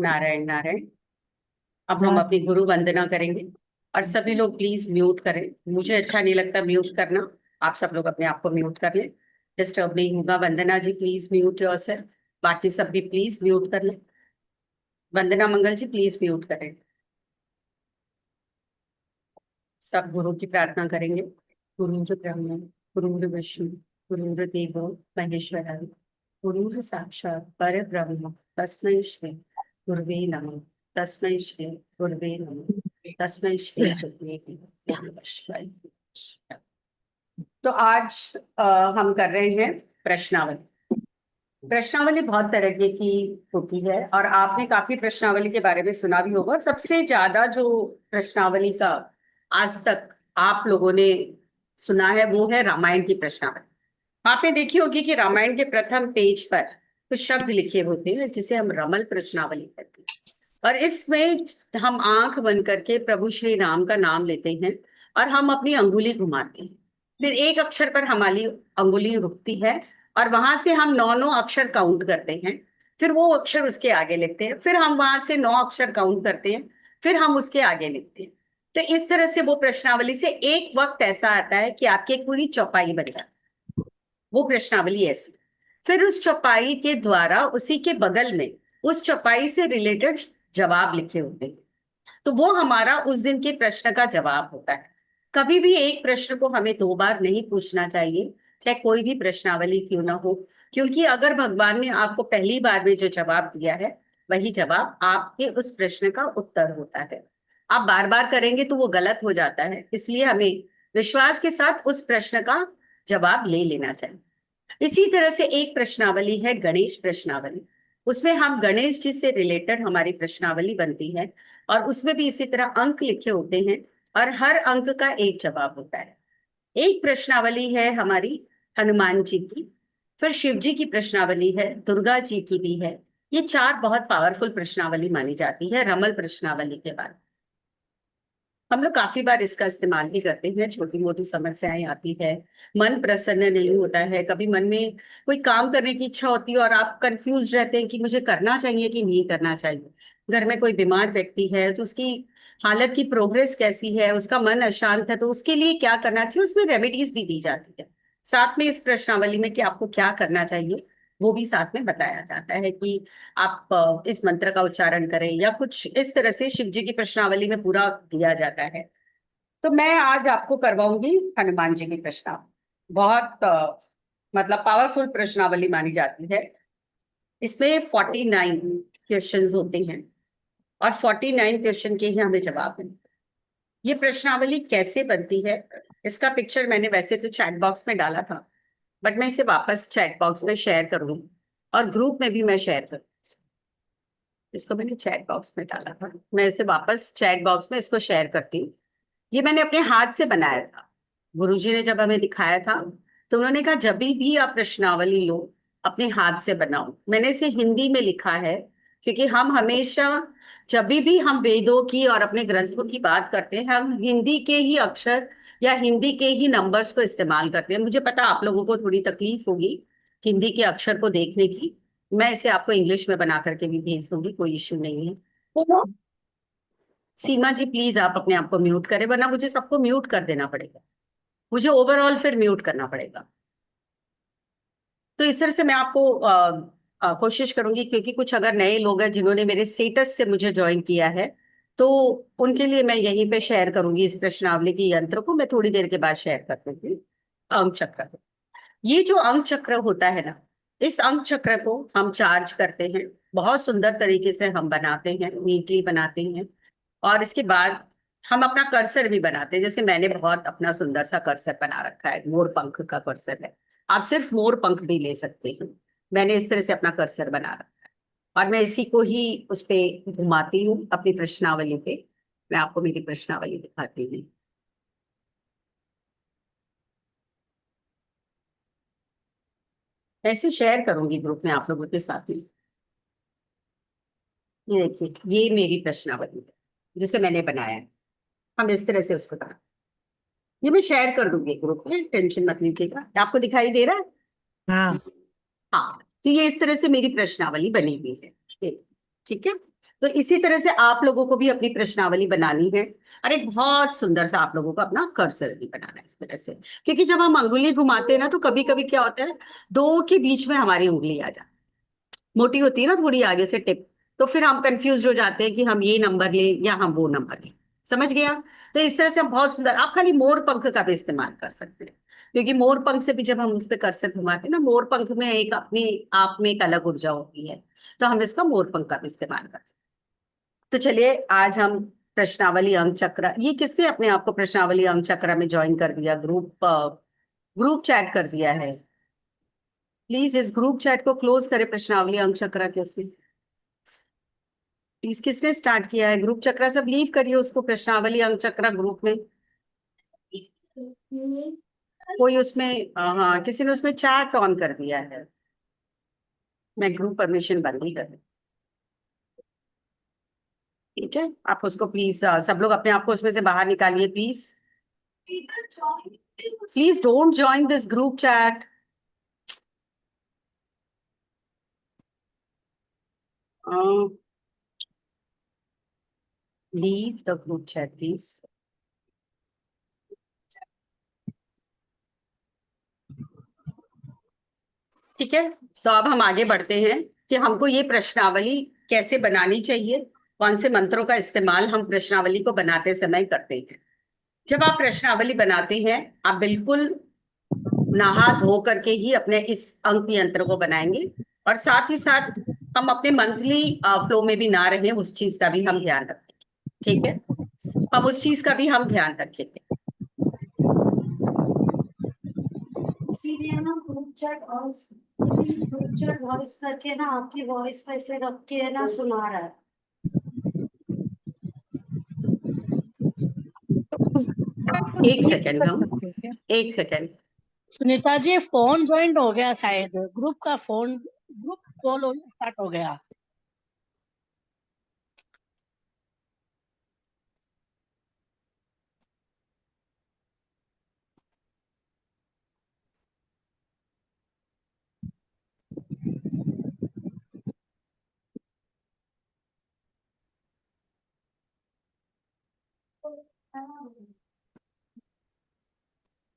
नारायण नारायण। अब हम हाँ। अपनी गुरु वंदना करेंगे और सभी लोग प्लीज म्यूट करें। मुझे अच्छा नहीं लगता म्यूट करना। आप सब लोग अपने आप को म्यूट कर लें। डिस्टर्ब नहीं होगा। वंदना जी प्लीज म्यूट योरसेल्फ। बाकी सब भी प्लीज म्यूट कर लें। वंदना मंगल जी प्लीज म्यूट करें। सब गुरु की प्रार्थना करेंगे। गुरुर् ब्रह्मा गुरुर् विष्णु गुरुर्देवो महेश्वरः गुरुर् साक्षात् परब्रह्म तस्मै श्री गुरुवे नमः। तस्मै श्री गुरुवे नमः। तस्मै श्री गुरुवे नमः। तो आज हम कर रहे हैं प्रश्नावली। प्रश्नावली बहुत तरह की होती है और आपने काफी प्रश्नावली के बारे में सुना भी होगा। और सबसे ज्यादा जो प्रश्नावली का आज तक आप लोगों ने सुना है वो है रामायण की प्रश्नावली। आपने देखी होगी कि रामायण के प्रथम पेज पर कुछ शब्द लिखे होते हैं जिसे हम रमल प्रश्नावली कहते हैं। और इसमें हम आंख बंद करके प्रभु श्री राम का नाम लेते हैं और हम अपनी अंगुली घुमाते हैं। फिर एक अक्षर पर हमारी अंगुली रुकती है और वहां से हम नौ नौ अक्षर काउंट करते हैं। फिर वो अक्षर उसके आगे लिखते हैं। फिर हम वहां से नौ अक्षर काउंट करते हैं। फिर हम उसके आगे लिखते हैं। तो इस तरह से वो प्रश्नावली से एक वक्त ऐसा आता है कि आपकी एक पूरी चौपाई बन जाती है। वो प्रश्नावली ऐसी। फिर उस चौपाई के द्वारा उसी के बगल में उस चौपाई से रिलेटेड जवाब लिखे होते हैं। तो वो हमारा उस दिन के प्रश्न का जवाब होता है। कभी भी एक प्रश्न को हमें दो बार नहीं पूछना चाहिए, चाहे कोई भी प्रश्नावली क्यों ना हो। क्योंकि अगर भगवान ने आपको पहली बार में जो जवाब दिया है वही जवाब आपके उस प्रश्न का उत्तर होता है। आप बार बार करेंगे तो वो गलत हो जाता है। इसलिए हमें विश्वास के साथ उस प्रश्न का जवाब ले लेना चाहिए। इसी तरह से एक प्रश्नावली है गणेश प्रश्नावली। उसमें हम गणेश जी से रिलेटेड हमारी प्रश्नावली बनती है। और उसमें भी इसी तरह अंक लिखे होते हैं और हर अंक का एक जवाब होता है। एक प्रश्नावली है हमारी हनुमान जी की। फिर शिव जी की प्रश्नावली है, दुर्गा जी की भी है। ये चार बहुत पावरफुल प्रश्नावली मानी जाती है रमल प्रश्नावली के बाद। हम लोग काफी बार इसका इस्तेमाल भी करते हैं। छोटी मोटी समस्याएं आती है, मन प्रसन्न नहीं होता है, कभी मन में कोई काम करने की इच्छा होती है और आप कंफ्यूज रहते हैं कि मुझे करना चाहिए कि नहीं करना चाहिए। घर में कोई बीमार व्यक्ति है तो उसकी हालत की प्रोग्रेस कैसी है, उसका मन अशांत है तो उसके लिए क्या करना चाहिए, उसमें रेमेडीज भी दी जाती है। साथ में इस प्रश्नावली में कि आपको क्या करना चाहिए वो भी साथ में बताया जाता है कि आप इस मंत्र का उच्चारण करें या कुछ इस तरह से शिव जी की प्रश्नावली में पूरा दिया जाता है। तो मैं आज आपको करवाऊंगी हनुमान जी की प्रश्नावली। बहुत मतलब पावरफुल प्रश्नावली मानी जाती है। इसमें 49 क्वेश्चन होते हैं और 49 क्वेश्चन के ही हमें जवाब मिलते हैं। ये प्रश्नावली कैसे बनती है इसका पिक्चर मैंने वैसे तो चैट बॉक्स में डाला था, बट मैं इसे वापस चैट बॉक्स में शेयर करूंगी और ग्रुप में भी मैं शेयर करूंगी। इसको मैंने चैट बॉक्स में डाला था, मैं इसे वापस चैट बॉक्स में इसको शेयर करती हूँ। ये मैंने अपने हाथ से बनाया था। गुरुजी ने जब हमें दिखाया था तो उन्होंने कहा जब भी आप प्रश्नावली लो अपने हाथ से बनाओ। मैंने इसे हिंदी में लिखा है क्योंकि हम हमेशा जब भी हम वेदों की और अपने ग्रंथों की बात करते हैं हम हिंदी के ही अक्षर या हिंदी के ही नंबर्स को इस्तेमाल करते हैं। मुझे पता आप लोगों को थोड़ी तकलीफ होगी हिंदी के अक्षर को देखने की। मैं इसे आपको इंग्लिश में बना करके भी भेज दूंगी, कोई इश्यू नहीं है। सीमा जी प्लीज आप अपने आप को म्यूट करें वरना मुझे सबको म्यूट कर देना पड़ेगा। मुझे ओवरऑल फिर म्यूट करना पड़ेगा। तो इस तरह से मैं आपको कोशिश करूंगी क्योंकि कुछ अगर नए लोग हैं जिन्होंने मेरे स्टेटस से मुझे ज्वाइन किया है तो उनके लिए मैं यहीं पे शेयर करूंगी इस प्रश्नावली की यंत्र को। मैं थोड़ी देर के बाद शेयर कर दूंगी अंक चक्र। ये जो अंक चक्र होता है ना, इस अंक चक्र को हम चार्ज करते हैं। बहुत सुंदर तरीके से हम बनाते हैं, नीटली बनाते हैं। और इसके बाद हम अपना कर्सर भी बनाते हैं। जैसे मैंने बहुत अपना सुंदर सा कर्सर बना रखा है, मोर पंख का कर्सर है। आप सिर्फ मोर पंख भी ले सकते हैं। मैंने इस तरह से अपना कर्सर बना रखा है और मैं इसी को ही उस पे घुमाती हूँ अपनी प्रश्नावली पे। मैं आपको मेरी प्रश्नावली दिखाती हूँ। मैं इसे शेयर करूंगी ग्रुप में आप लोगों के साथ में। ये देखिए ये मेरी प्रश्नावली है जिसे मैंने बनाया है। हम इस तरह से उसको बना, ये मैं शेयर कर दूंगी ग्रुप में, टेंशन मत लीजिएगा। आपको दिखाई दे रहा है? हाँ। हाँ। तो ये इस तरह से मेरी प्रश्नावली बनी हुई है। ठीक है। तो इसी तरह से आप लोगों को भी अपनी प्रश्नावली बनानी है और एक बहुत सुंदर सा आप लोगों को अपना कर्सर भी बनाना है इस तरह से, क्योंकि जब हम अंगुली घुमाते हैं ना तो कभी कभी क्या होता है, दो के बीच में हमारी उंगली आ जाती है, मोटी होती है ना थोड़ी आगे से टिप, तो फिर हम कंफ्यूज हो जाते हैं कि हम ये नंबर लें या हम वो नंबर लें। समझ गया? तो इस तरह से हम बहुत सुंदर, आप खाली मोर पंख का भी इस्तेमाल कर सकते हैं, क्योंकि मोर पंख से भी जब हम उस पर कर्सर घुमाते हैं ना, मोर पंख में एक अपनी आप में एक अलग ऊर्जा होती है, तो हम इसका मोर पंख का भी इस्तेमाल कर सकते हैं। तो चलिए आज हम प्रश्नावली अंक चक्र, ये किसने अपने आप को प्रश्नावली अंक चक्र में ज्वाइन कर दिया, ग्रुप चैट कर दिया है? प्लीज इस ग्रुप चैट को क्लोज करें, प्रश्नावली अंक चक्र के उसमें प्लीज। किसने स्टार्ट किया है ग्रुप चक्र? सब लीव करिए उसको, प्रश्नावली अंक चक्र ग्रुप में कोई उसमें, हाँ किसी ने उसमें चैट ऑन कर दिया है, मैं ग्रुप परमिशन बंद ही कर दूं। ठीक है, आप उसको प्लीज सब लोग अपने आप को उसमें से बाहर निकालिए please. Please don't join this group chat. Leave the group chat please. ठीक है, तो अब हम आगे बढ़ते हैं कि हमको ये प्रश्नावली कैसे बनानी चाहिए, कौन से मंत्रों का इस्तेमाल हम प्रश्नावली को बनाते समय करते हैं। जब आप प्रश्नावली बनाते हैं, आप बिल्कुल नहा धो करके ही अपने इस अंक यंत्र को बनाएंगे, और साथ ही साथ हम अपने मंथली फ्लो में भी ना रहे, उस चीज का भी हम ध्यान रखेंगे। ठीक है, हम उस चीज का भी हम ध्यान रखेंगे। इसीलिए ना ग्रुप चैट, और इसीलिए ग्रुप चैट वॉइस करके ना आपकी वॉइस को ऐसे रख के है ना सुना रहा है। एक सेकेंड हम, एक second. Sunita ji, phone joint हो गया शायद, ग्रुप का फोन, ग्रुप कॉल स्टार्ट हो गया।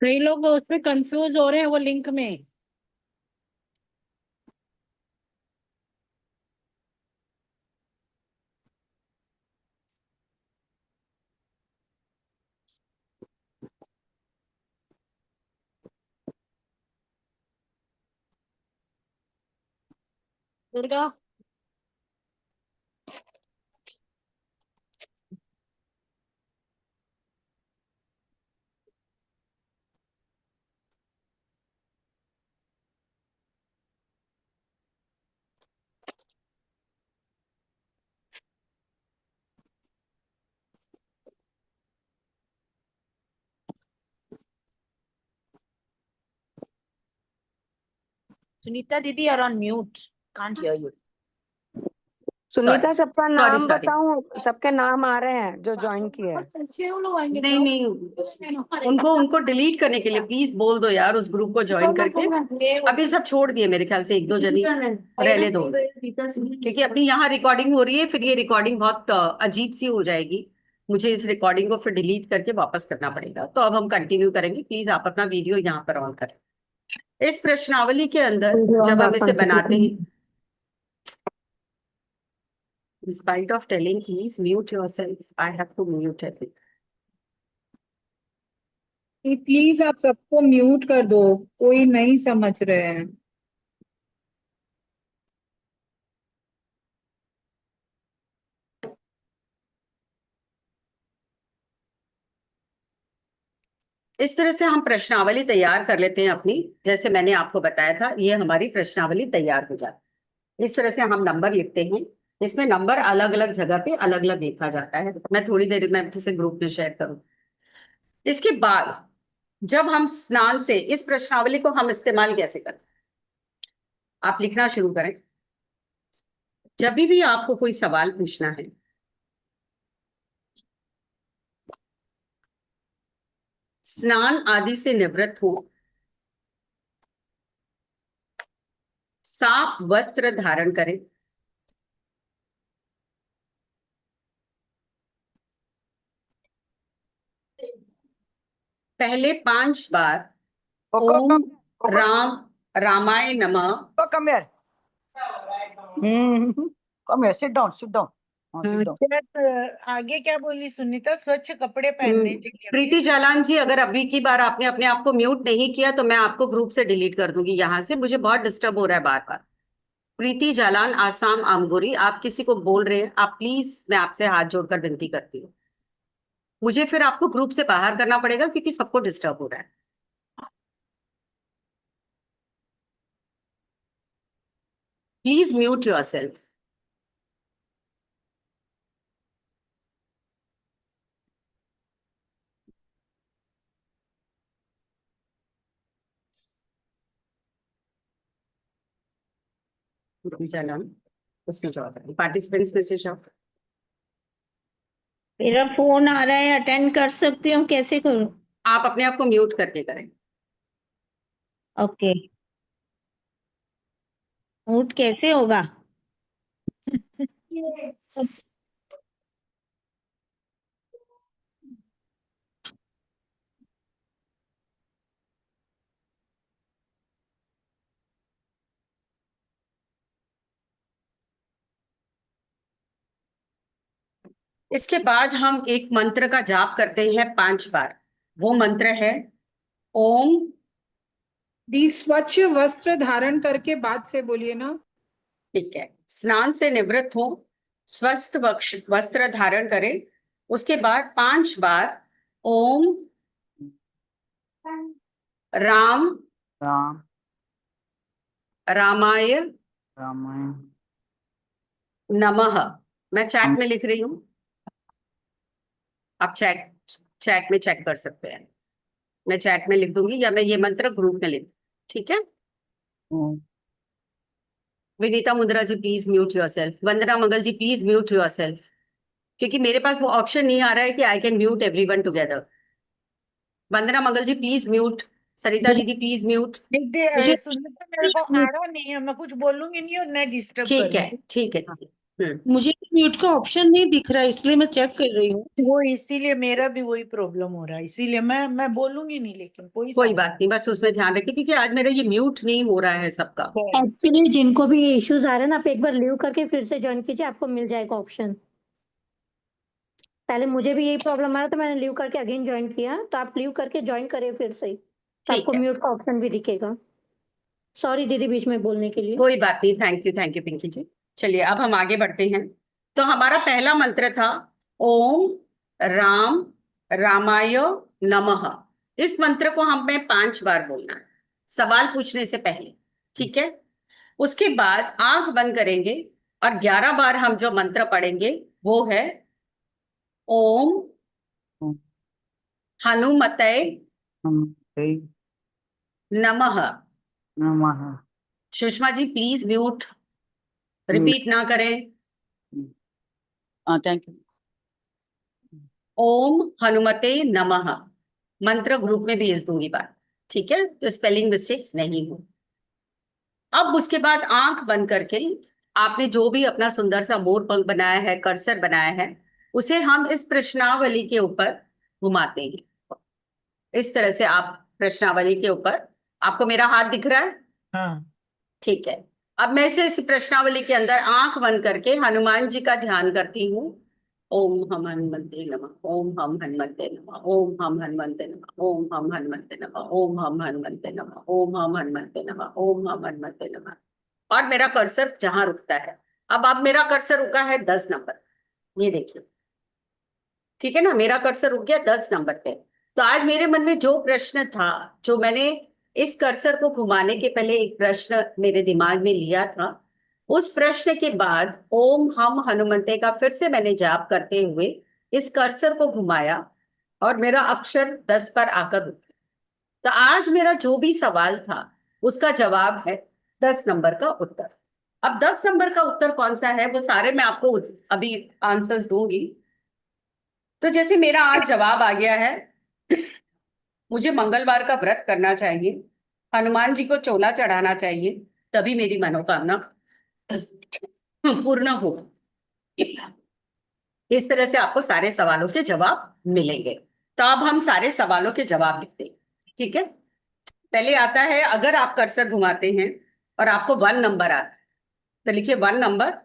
कई लोग उसमें कंफ्यूज हो रहे हैं वो लिंक में। दुर्गा, सुनीता दीदी are on mute, can't hear you. Sunita, sorry सबका सॉरी नाम सॉरी, बताऊं? सबके नाम आ रहे हैं जो ज्वाइन किए हैं। नहीं नहीं, उनको उनको डिलीट करने के लिए प्लीज बोल दो यार, उस ग्रुप को ज्वाइन करके। अभी सब छोड़ दिए मेरे ख्याल से, एक दो जनी रहने दो, क्योंकि अपनी यहाँ रिकॉर्डिंग हो रही है, फिर ये रिकॉर्डिंग बहुत अजीब सी हो जाएगी, मुझे इस रिकॉर्डिंग को फिर डिलीट करके वापस करना पड़ेगा। तो अब हम कंटिन्यू करेंगे, प्लीज आप अपना वीडियो यहाँ पर ऑन करें। इस प्रश्नावली के अंदर जब हम इसे बनाते हैं, in spite of telling please mute yourself, I have to mute it. Please आप सबको म्यूट कर दो, कोई नहीं समझ रहे हैं। इस तरह से हम प्रश्नावली तैयार कर लेते हैं अपनी, जैसे मैंने आपको बताया था, ये हमारी प्रश्नावली तैयार हो जाती है। इस तरह से हम नंबर लिखते हैं, इसमें नंबर अलग अलग जगह पे अलग अलग लिखा जाता है, मैं थोड़ी देर में इसे ग्रुप में शेयर करूँ। इसके बाद जब हम स्नान से, इस प्रश्नावली को हम इस्तेमाल कैसे करते हैं, आप लिखना शुरू करें। जब भी आपको कोई सवाल पूछना है, स्नान आदि से निवृत्त हो, साफ वस्त्र धारण करें, पहले 5 बार Coco, ओम Coco, राम रामाय नमः Coco, come here. Come here, sit down, sit down. Sit down. आगे क्या बोली सुनीता? स्वच्छ कपड़े पहनने के लिए प्रीति जालान जी, अगर अभी की बार आपने अपने आप को म्यूट नहीं किया तो मैं आपको ग्रुप से डिलीट कर दूंगी। यहाँ से मुझे बहुत डिस्टर्ब हो रहा है बार बार। प्रीति जालान, आसाम आमगोरी, आप किसी को बोल रहे हैं, आप प्लीज, मैं आपसे हाथ जोड़कर विनती करती हूँ। मुझे फिर आपको ग्रुप से बाहर करना पड़ेगा क्योंकि सबको डिस्टर्ब हो रहा है। Please mute yourself. जालान, उसमें जाओ, पार्टिसिपेंट्स में से जाओ। मेरा फोन आ रहा है, अटेंड कर सकती हूँ, कैसे करूँ? आप अपने आप को म्यूट करके करें। ओके, म्यूट कैसे होगा? इसके बाद हम एक मंत्र का जाप करते हैं 5 बार। वो मंत्र है ओम। दी स्वच्छ वस्त्र धारण करके बाद से बोलिए ना। ठीक है, स्नान से निवृत्त हो, स्वस्थ वस्त्र धारण करें। उसके बाद 5 बार ओम राम Ram, रामाय Ramayana. नमः। मैं चैट में लिख रही हूँ, आप चैट में चेक कर सकते हैं। मैं चैट में लिख दूंगी या मैं ये मंत्र ग्रुप में लिख, ठीक है। Vinita Mundra ji please mute yourself. Vandana Mangal ji please mute yourself, क्योंकि मेरे पास वो ऑप्शन नहीं आ रहा है कि I can mute everyone together. Vandana Mangal ji please mute. Sarita दीदी प्लीज म्यूट। सुनीता मेरे को आ रहा नहीं है, मैं कुछ बोलूंगी नहीं और न डिस्टर्ब ठीक है, करूंगी। ठीक है। मुझे म्यूट का ऑप्शन नहीं दिख रहा है, इसलिए मैं चेक कर रही हूँ। वो इसीलिए मेरा भी वही प्रॉब्लम हो रहा है, इसीलिए मैं बोलूंगी नहीं, लेकिन कोई बात नहीं, बस उसमें ध्यान रखिए क्योंकि आज मेरा ये म्यूट नहीं हो रहा है सबका। एक्चुअली जिनको भी इश्यूज आ रहे हैं ना, आप एक बार लीव करके फिर से ज्वाइन कीजिए, आपको मिल जाएगा ऑप्शन। पहले मुझे भी यही प्रॉब्लम आ रहा था, मैंने लीव करके अगेन ज्वाइन किया, तो आप लीव करके ज्वाइन करिए फिर से, तो ठीक आपको है, म्यूट का ऑप्शन भी दिखेगा। सॉरी दीदी बीच में बोलने के लिए। कोई बात नहीं। थैंक यू पिंकी जी। चलिए अब हम आगे बढ़ते हैं। तो हमारा पहला मंत्र था ओम राम रामाय नमः। इस मंत्र को हमें 5 बार बोलना है सवाल पूछने से पहले, ठीक है। उसके बाद आंख बंद करेंगे और 11 बार हम जो मंत्र पढ़ेंगे वो है ओम हनुमते नमः। Namaha. Sushma ji please mute, repeat ना करें। Thank you. ओम हनुमते नमः। मंत्र ग्रुप में भेज दूंगी बात, ठीक है, तो स्पेलिंग मिस्टेक्स नहीं हो। अब उसके बाद आंख बंद करके आपने जो भी अपना सुंदर सा मोर पंख बनाया है, कर्सर बनाया है, उसे हम इस प्रश्नावली के ऊपर घुमाते हैं। इस तरह से आप प्रश्नावली के ऊपर, आपको मेरा हाथ दिख रहा है? हाँ, ठीक है। अब मैं से इस प्रश्नावली के अंदर आंख बंद करके हनुमान जी का ध्यान करती हूँ। ओम हम हनुमते नमः, ओम हम हनुमते नमः, ओम हम हनुमते नमः, ओम हम हनुमते नमः, ओम हम हनुमते नमः, ओम हम हनुमते नमः, ओम हम हनुमते नमः। और मेरा कर्सर जहां रुकता है, अब मेरा कर्सर रुका है 10 नंबर, ये देखिए, ठीक है ना, मेरा कर्सर रुक गया 10 नंबर पे। तो आज मेरे मन में जो प्रश्न था, जो मैंने इस कर्सर को घुमाने के पहले एक प्रश्न मेरे दिमाग में लिया था, उस प्रश्न के बाद ओम हम हनुमते का फिर से मैंने जाप करते हुए इस कर्सर को घुमाया और मेरा अक्षर 10 पर आकर रुक गया। तो आज मेरा जो भी सवाल था उसका जवाब है 10 नंबर का उत्तर। अब 10 नंबर का उत्तर कौन सा है वो सारे मैं आपको अभी आंसर्स दूंगी। तो जैसे मेरा आज जवाब आ गया है, मुझे मंगलवार का व्रत करना चाहिए, हनुमान जी को चोला चढ़ाना चाहिए, तभी मेरी मनोकामना पूर्ण होगी। इस तरह से आपको सारे सवालों के जवाब मिलेंगे। तो अब हम सारे सवालों के जवाब लिखते हैं, ठीक है। पहले आता है, अगर आप कर्सर घुमाते हैं और आपको 1 नंबर आता है तो लिखिए 1 नंबर।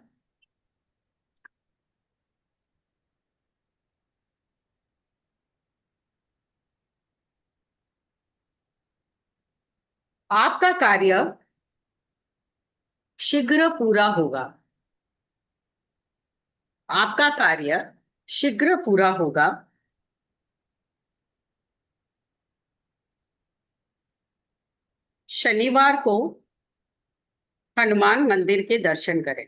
आपका कार्य शीघ्र पूरा होगा। आपका कार्य शीघ्र पूरा होगा। शनिवार को हनुमान मंदिर के दर्शन करें।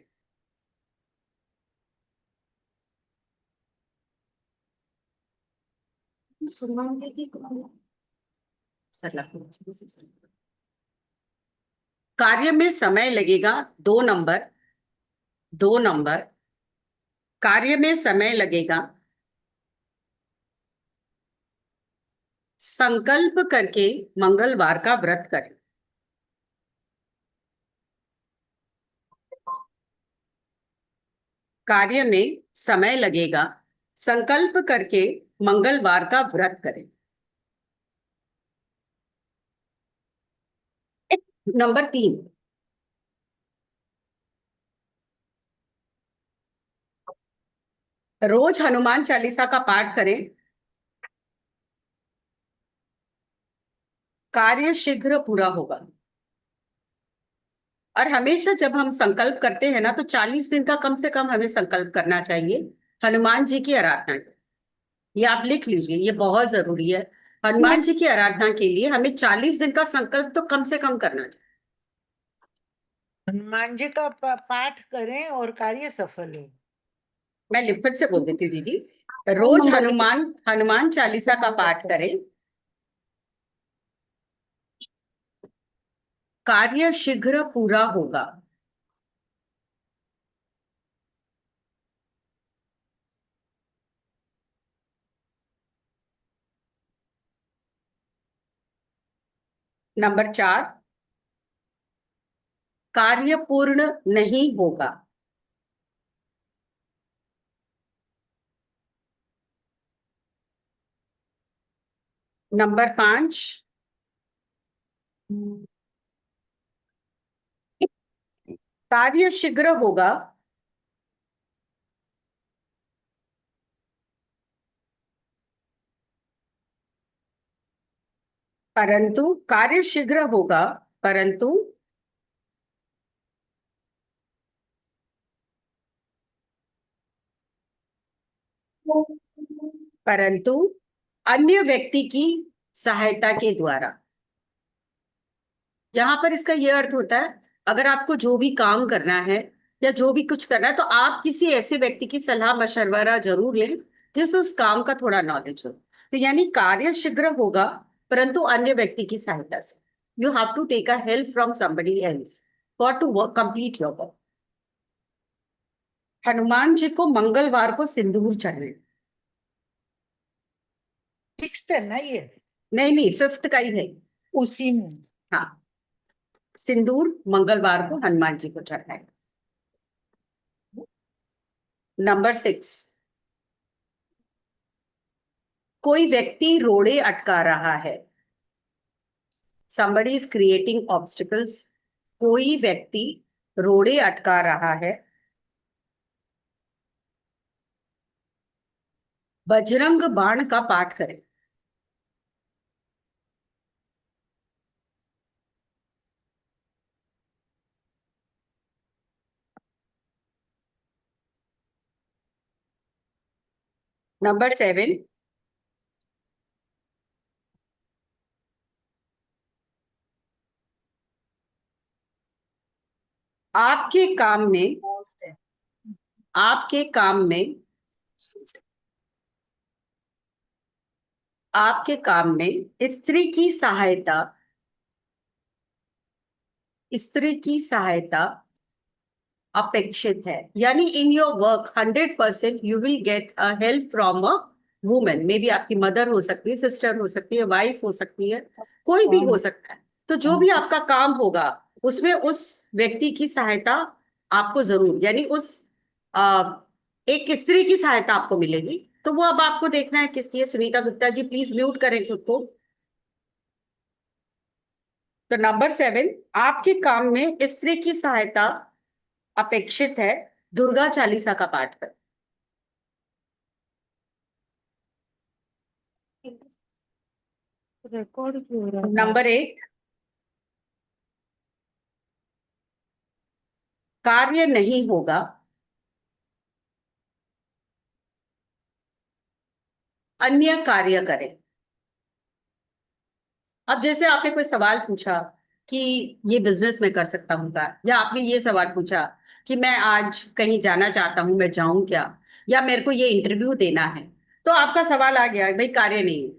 सुमन दीदी को कार्य में समय लगेगा 2 नंबर। 2 नंबर। कार्य में समय लगेगा। संकल्प करके मंगलवार का व्रत करें। कार्य में समय लगेगा। संकल्प करके मंगलवार का व्रत करें। नंबर 3, रोज हनुमान चालीसा का पाठ करें। कार्य शीघ्र पूरा होगा। और हमेशा जब हम संकल्प करते हैं ना, तो 40 दिन का कम से कम हमें संकल्प करना चाहिए हनुमान जी की आराधना के। ये आप लिख लीजिए, ये बहुत जरूरी है। हनुमान जी की आराधना के लिए हमें 40 दिन का संकल्प तो कम से कम करना चाहिए। हनुमान जी का पाठ करें और कार्य सफल हो। मैं फिर से बोल देती हूँ दीदी, रोज हनुमान हनुमान चालीसा का पाठ करें। कार्य शीघ्र पूरा होगा। नंबर 4, कार्य पूर्ण नहीं होगा। नंबर 5, कार्य शीघ्र होगा परंतु कार्य शीघ्र होगा परंतु परंतु अन्य व्यक्ति की सहायता के द्वारा। यहां पर इसका यह अर्थ होता है, अगर आपको जो भी काम करना है या जो भी कुछ करना है, तो आप किसी ऐसे व्यक्ति की सलाह मशवरा जरूर लें जिससे उस काम का थोड़ा नॉलेज हो। तो यानी कार्य शीघ्र होगा परंतु अन्य व्यक्ति की सहायता से। You have to take a help from somebody else for to work complete your work. Hanuman ji को मंगलवार को सिंदूर चढ़ाएं। 6 है ना ये? नहीं नहीं, 5th का ही है। उसी में। हाँ, सिंदूर मंगलवार को हनुमान जी को चढ़ाएं। नंबर 6, कोई व्यक्ति रोड़े अटका रहा है। somebody is creating obstacles। कोई व्यक्ति रोड़े अटका रहा है। बजरंग बाण का पाठ करें। नंबर 7, आपके काम में आपके काम में आपके काम में स्त्री की सहायता अपेक्षित है। यानी in your work 100% you will get a help from a women. May be आपकी मदर हो सकती है, सिस्टर हो सकती है, वाइफ हो सकती है, कोई भी हो सकता है। तो जो भी आपका काम होगा उसमें उस व्यक्ति की सहायता आपको जरूर, यानी उस एक स्त्री की सहायता आपको मिलेगी। तो वो अब आपको देखना है किसकी है। सुनीता गुप्ता जी प्लीज म्यूट करें खुद को। तो नंबर 7, आपके काम में स्त्री की सहायता अपेक्षित है, दुर्गा चालीसा का पाठ कर। रिकॉर्ड क्यों हो रहा है? नंबर 8, कार्य नहीं होगा, अन्य कार्य करें। अब जैसे आपने कोई सवाल पूछा कि ये बिजनेस में कर सकता हूँ क्या, या आपने ये सवाल पूछा कि मैं आज कहीं जाना चाहता हूँ, मैं जाऊं क्या, या मेरे को ये इंटरव्यू देना है, तो आपका सवाल आ गया भाई कार्य नहीं है,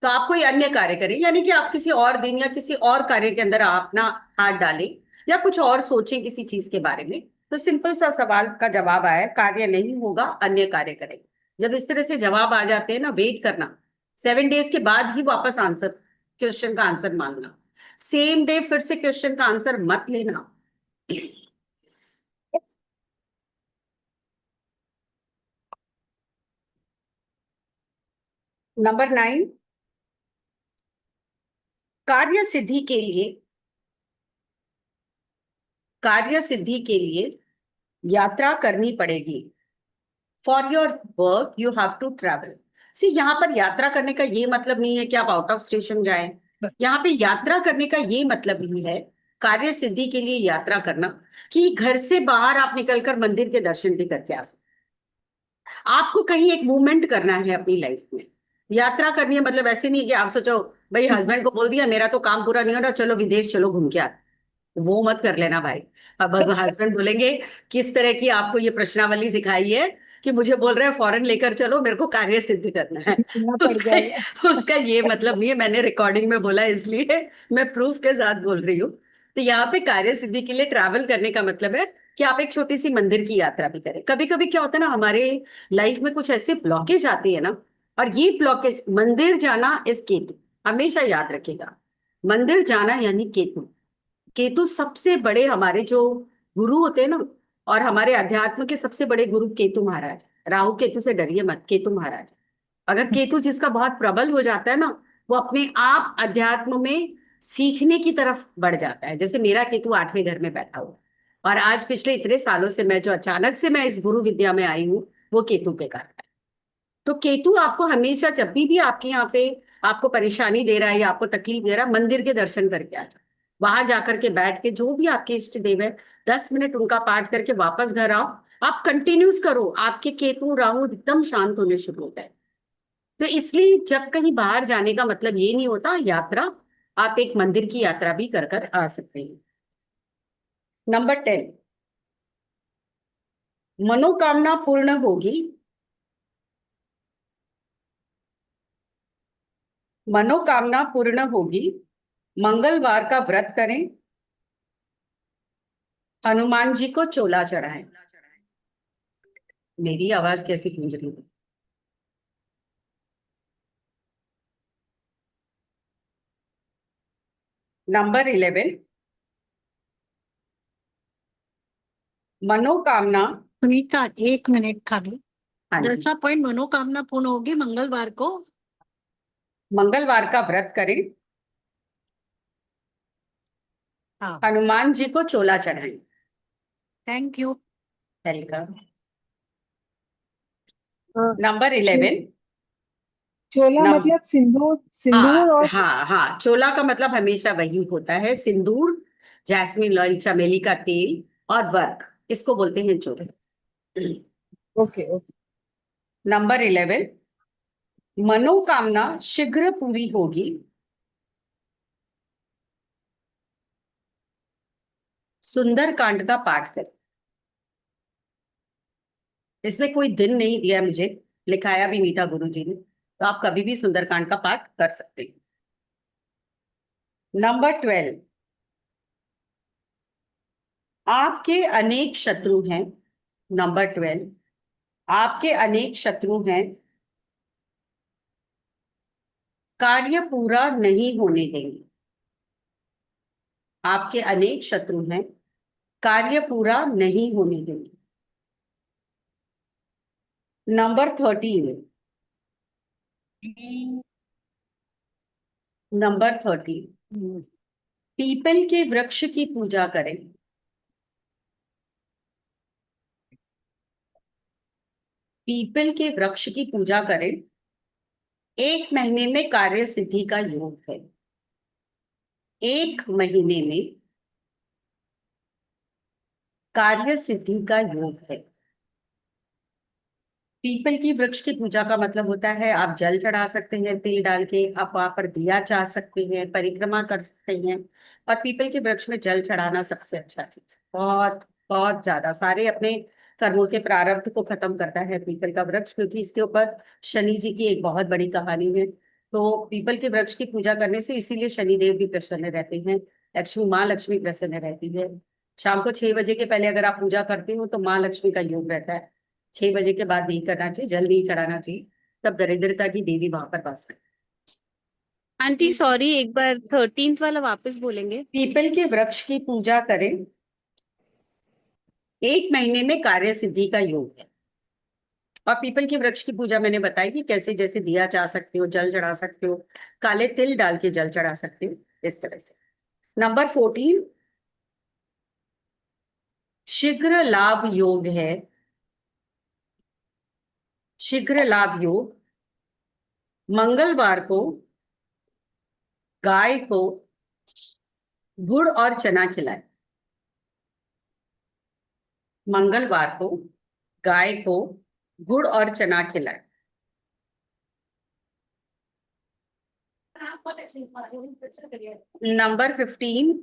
तो आप कोई अन्य कार्य करें, यानी कि आप किसी और दिन या किसी और कार्य के अंदर आप अपना हाथ डालें या कुछ और सोचें किसी चीज के बारे में। तो सिंपल सा सवाल का जवाब आया, कार्य नहीं होगा, अन्य कार्य करें। जब इस तरह से जवाब आ जाते हैं ना, वेट करना, 7 डेज के बाद ही वापस आंसर, क्वेश्चन का आंसर मांगना। सेम डे फिर से क्वेश्चन का आंसर मत लेना। नंबर 9, कार्य सिद्धि के लिए, कार्य सिद्धि के लिए यात्रा करनी पड़ेगी। For your work you have to travel. See, यहाँ पर यात्रा करने का ये मतलब नहीं है कि आप आउट ऑफ स्टेशन जाएं। यहाँ पे यात्रा करने का ये मतलब ही है, कार्य सिद्धि के लिए यात्रा करना, कि घर से बाहर आप निकलकर मंदिर के दर्शन भी करके आ सकते। आपको कहीं एक मूवमेंट करना है अपनी लाइफ में, यात्रा करनी है। मतलब ऐसे नहीं कि आप सोचो भाई हस्बैंड को बोल दिया मेरा तो काम पूरा नहीं हो रहा, चलो विदेश चलो घूम के आते, वो मत कर लेना भाई। अब अगर हस्बैंड बोलेंगे किस तरह की आपको ये प्रश्नावली सिखाई है कि मुझे बोल रहे हैं फॉरेन लेकर चलो, मेरे को कार्य सिद्ध करना है, उसका ये मतलब नहीं है। मैंने रिकॉर्डिंग में बोला इसलिए मैं प्रूफ के साथ बोल रही हूँ। तो यहाँ पे कार्य सिद्धि के लिए ट्रैवल करने का मतलब है कि आप एक छोटी सी मंदिर की यात्रा भी करें। कभी कभी क्या होता है ना, हमारे लाइफ में कुछ ऐसे ब्लॉकेज आती है ना, और ये ब्लॉकेज, मंदिर जाना इस केतु, हमेशा याद रखिएगा, मंदिर जाना यानी केतु। केतु सबसे बड़े हमारे जो गुरु होते हैं ना, और हमारे अध्यात्म के सबसे बड़े गुरु केतु महाराज। राहु केतु से डरिए मत, केतु महाराज। अगर केतु जिसका बहुत प्रबल हो जाता है ना, वो अपने आप अध्यात्म में सीखने की तरफ बढ़ जाता है। जैसे मेरा केतु 8वें घर में बैठा हुआ, और आज पिछले इतने सालों से मैं जो अचानक से मैं इस गुरु विद्या में आई हूँ, वो केतु के कारण है। तो केतु आपको हमेशा जब भी आपके यहाँ पे आपको परेशानी दे रहा है या आपको तकलीफ दे रहा है, मंदिर के दर्शन करके आ जाओ। वहां जाकर के बैठ के जो भी आपके इष्ट देव है 10 मिनट उनका पाठ करके वापस घर आओ। आप कंटिन्यूस करो, आपके केतु राहु एकदम शांत होने शुरू होता है। तो इसलिए जब कहीं बाहर जाने का मतलब ये नहीं होता यात्रा, आप एक मंदिर की यात्रा भी कर कर आ सकते हैं। नंबर 10, मनोकामना पूर्ण होगी, मनोकामना पूर्ण होगी, मंगलवार का व्रत करें, हनुमान जी को चोला चढ़ाएं। मेरी आवाज कैसी गूंज रही है? नंबर 11, मनोकामना, सुनीता 1 मिनट खाली। हाँ जी, 10वां पॉइंट, मनोकामना पूर्ण होगी मंगलवार को। मंगलवार का व्रत करें, हाँ, हनुमान जी को चोला चढ़ाएं। Thank you. वेलकम। हाँ, नंबर 11, चोला नम मतलब सिंदूर, सिंदूर हाँ और हाँ हाँ, चोला का मतलब हमेशा वही होता है, सिंदूर, जैस्मिन ऑयल, चमेली का तेल और वर्क, इसको बोलते हैं चोला। Okay okay. नंबर 11, मनोकामना शीघ्र पूरी होगी, सुंदर कांड का पाठ करें। इसमें कोई दिन नहीं दिया मुझे, लिखाया भी नहीं था गुरु जी ने, तो आप कभी भी सुंदरकांड का पाठ कर सकते हैं। नंबर 12, आपके अनेक शत्रु हैं। नंबर 12, आपके अनेक शत्रु हैं, कार्य पूरा नहीं होने देंगे। आपके अनेक शत्रु हैं, कार्य पूरा नहीं होने देंगे। नंबर 13, नंबर 13, पीपल के वृक्ष की पूजा करें। पीपल के वृक्ष की पूजा करें, 1 महीने में कार्य सिद्धि का योग है। 1 महीने में कार्य सिद्धि का योग है। पीपल की वृक्ष की पूजा का मतलब होता है आप जल चढ़ा सकते हैं तिल डाल के, आप वहां पर दिया चाह सकते हैं, परिक्रमा कर सकते हैं। और पीपल के वृक्ष में जल चढ़ाना सबसे अच्छा चीज, बहुत बहुत ज्यादा सारे अपने कर्मों के प्रारब्ध को खत्म करता है पीपल का वृक्ष, क्योंकि इसके ऊपर शनि जी की एक बहुत बड़ी कहानी है। तो पीपल के वृक्ष की पूजा करने से इसीलिए शनिदेव भी प्रसन्न रहते हैं, लक्ष्मी माँ लक्ष्मी प्रसन्न रहती है। शाम को 6 बजे के पहले अगर आप पूजा करते हो तो माँ लक्ष्मी का योग रहता है। 6 बजे के बाद नहीं करना चाहिए, जल नहीं चढ़ाना चाहिए, तब दरिद्रता की देवी वहां पर वास करती आंटी सॉरी, एक बार 13th वाला वापस बोलेंगे। है। पीपल के वृक्ष की पूजा करें, 1 महीने में कार्य सिद्धि का योग है। और पीपल के वृक्ष की पूजा मैंने बताई कि कैसे, जैसे दिया चाह सकते हो, जल चढ़ा सकते हो, काले तिल डाल के जल चढ़ा सकते हो, इस तरह से। नंबर 14, शीघ्र लाभ योग है। शीघ्र लाभ योग, मंगलवार को गाय को गुड़ और चना खिलाए। मंगलवार को गाय को गुड़ और चना खिलाए। Number 15,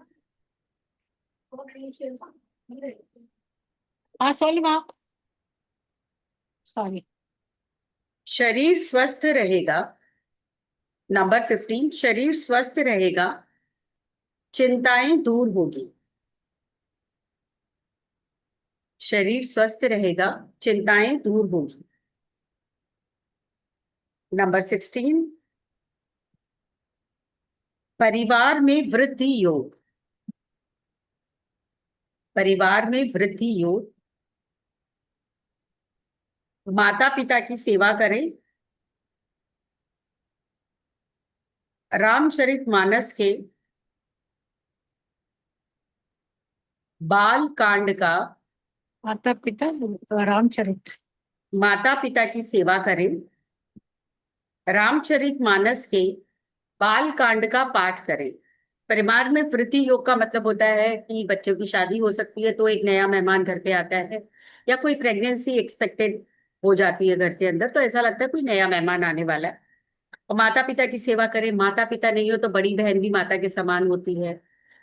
sorry. शरीर स्वस्थ रहेगा। नंबर 15, शरीर स्वस्थ रहेगा, चिंताएं दूर होगी। शरीर स्वस्थ रहेगा, चिंताएं दूर होगी। नंबर 16, परिवार में वृद्धि योग। परिवार में वृद्धि योग, माता पिता की सेवा करें। रामचरितमानस के बाल कांड का, माता पिता रामचरित माता पिता की सेवा करें। रामचरितमानस के बाल कांड का पाठ करें। परिवार में वृद्धि योग का मतलब होता है कि बच्चों की शादी हो सकती है तो एक नया मेहमान घर पे आता है, या कोई प्रेगनेंसी एक्सपेक्टेड हो जाती है घर के अंदर, तो ऐसा लगता है कोई नया मेहमान आने वाला है। और माता पिता की सेवा करें। माता पिता नहीं हो तो बड़ी बहन भी माता के समान होती है।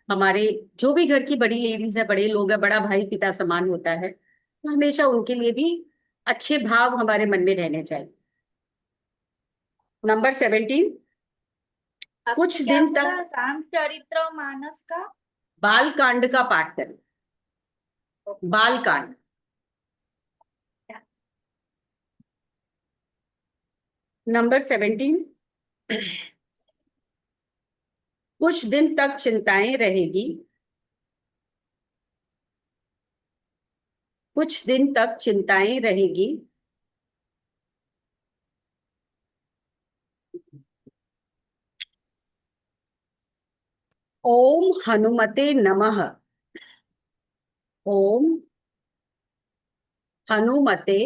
हमारे जो भी घर की बड़ी लेडीज है, बड़े लोग हैं, बड़ा भाई पिता समान होता है, तो हमेशा उनके लिए भी अच्छे भाव हमारे मन में रहने चाहिए। नंबर 17, कुछ दिन तक रामचरित्र मानस का बाल कांड का पाठ करें। बाल कांड, नंबर 17, कुछ दिन तक चिंताएं रहेगी। कुछ दिन तक चिंताएं रहेगी, ओम हनुमते नमः। ओम हनुमते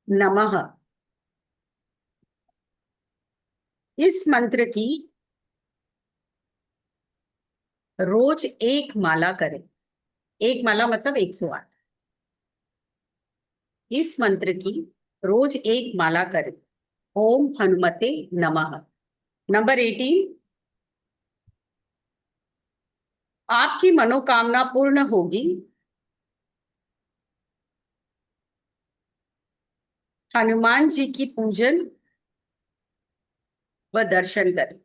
नमः। इस मंत्र की रोज एक माला करें। एक माला मतलब 108। इस मंत्र की रोज एक माला करें। ओम हनुमते नमः। नंबर 18, आपकी मनोकामना पूर्ण होगी। हनुमान जी की पूजन व दर्शन करें।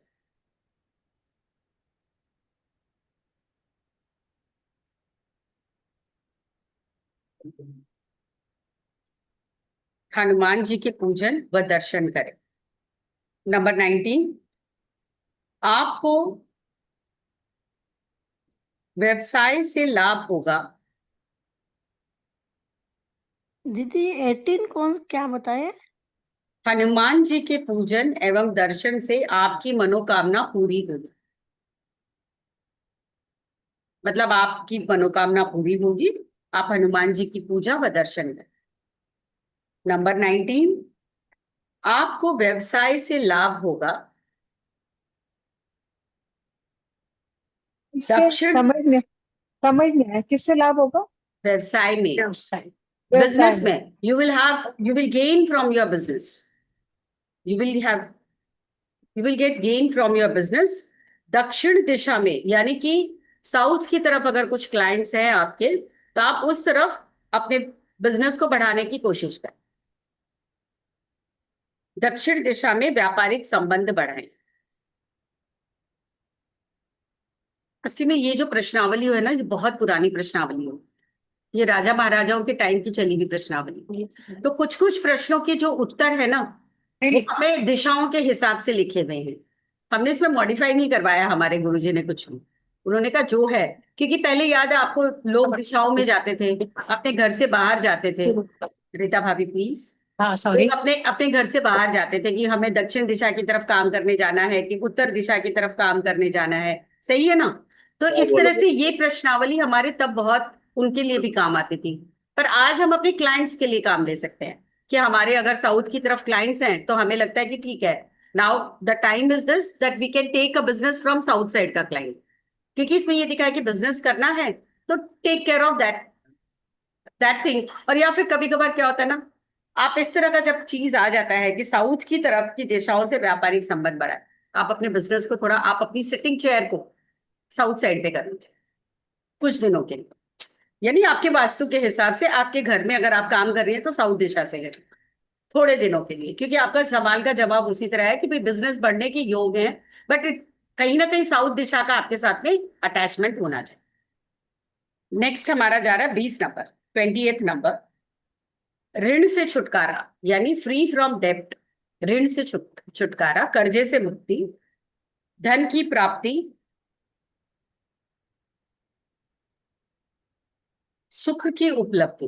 हनुमान जी के पूजन व दर्शन करें। नंबर 19, आपको व्यवसाय से लाभ होगा। दीदी 18 कौन क्या बताए? हनुमान जी के पूजन एवं दर्शन से आपकी मनोकामना पूरी होगी। मतलब आपकी मनोकामना पूरी होगी, आप हनुमान जी की पूजा व दर्शन करें। नंबर 19, आपको व्यवसाय से लाभ होगा। दक्षिण समझ नहीं आया किससे लाभ होगा? व्यवसाय में, व्यवसाय बिजनेस में। में, you will gain from your business. You will get gain from your business. दक्षिण दिशा में यानी कि साउथ की तरफ अगर कुछ क्लाइंट्स हैं आपके, तो आप उस तरफ अपने बिजनेस को बढ़ाने की कोशिश करें। दक्षिण दिशा में व्यापारिक संबंध बढ़ाएं। असली में ये जो प्रश्नावली है ना, ये बहुत पुरानी प्रश्नावली है। ये राजा महाराजाओं के टाइम की चली हुई प्रश्नावली। तो कुछ कुछ प्रश्नों के जो उत्तर है ना, वो हमें दिशाओं के हिसाब से लिखे गए हैं। हमने इसमें मॉडिफाई नहीं करवाया, हमारे गुरुजी ने कुछ भी। उन्होंने कहा जो है, क्योंकि पहले याद है आपको, लोग दिशाओं में जाते थे, अपने घर से बाहर जाते थे। रीता भाभी प्लीज। लोग अपने अपने घर से बाहर जाते थे कि हमें दक्षिण दिशा की तरफ काम करने जाना है कि उत्तर दिशा की तरफ काम करने जाना है। सही है ना? तो इस तरह से ये प्रश्नावली हमारे तब बहुत उनके लिए भी काम आती थी। पर आज हम अपने क्लाइंट्स के लिए काम ले सकते हैं कि हमारे अगर साउथ की तरफ क्लाइंट्स हैं तो हमें लगता है कि ठीक है, now the time is this that we can take a business from south side का क्लाइंट, क्योंकि इसमें ये दिखा है कि बिजनेस करना है तो take care of that thing. और या फिर कभी कभार क्या होता है ना, आप इस तरह का जब चीज आ जाता है कि साउथ की तरफ की दिशाओं से व्यापारिक संबंध बढ़ा है, आप अपने बिजनेस को थोड़ा, आप अपनी सिटिंग चेयर को साउथ साइड पे कर लीजिए कुछ दिनों के लिए। यानी आपके वास्तु के हिसाब से आपके घर में अगर आप काम कर रही हैं तो साउथ दिशा से करें थोड़े दिनों के लिए, क्योंकि आपका सवाल का जवाब उसी तरह है कि भाई बिजनेस बढ़ने के योग हैं, बट कहीं ना कहीं साउथ दिशा का आपके साथ में अटैचमेंट होना चाहिए। नेक्स्ट हमारा जा रहा है 20 नंबर, 28th नंबर, ऋण से छुटकारा यानी फ्री फ्रॉम डेप्ट। ऋण से छुटकारा, कर्जे से मुक्ति, धन की प्राप्ति, सुख की उपलब्धि।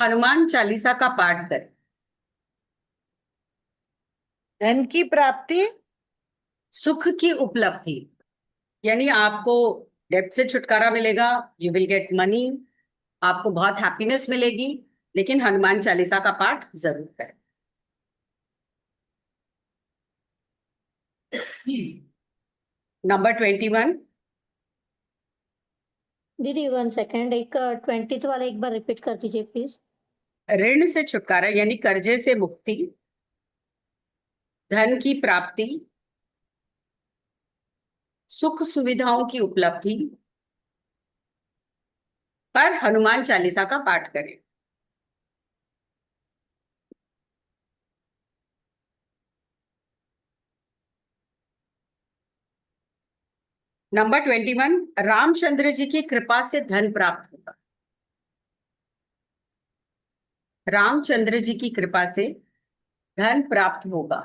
हनुमान चालीसा का पाठ करें। धन की प्राप्ति, सुख की उपलब्धि यानी आपको डेब्ट से छुटकारा मिलेगा, यू विल गेट मनी, आपको बहुत हैप्पीनेस मिलेगी, लेकिन हनुमान चालीसा का पाठ जरूर करें। नंबर 21, दीदी 1 सेकेंड, एक 20th वाला एक बार रिपीट कर दीजिए प्लीज। ऋण से छुटकारा यानी कर्जे से मुक्ति, धन की प्राप्ति, सुख सुविधाओं की उपलब्धि पर हनुमान चालीसा का पाठ करें। नंबर 21, रामचंद्र जी की कृपा से धन प्राप्त होगा। रामचंद्र जी की कृपा से धन प्राप्त होगा।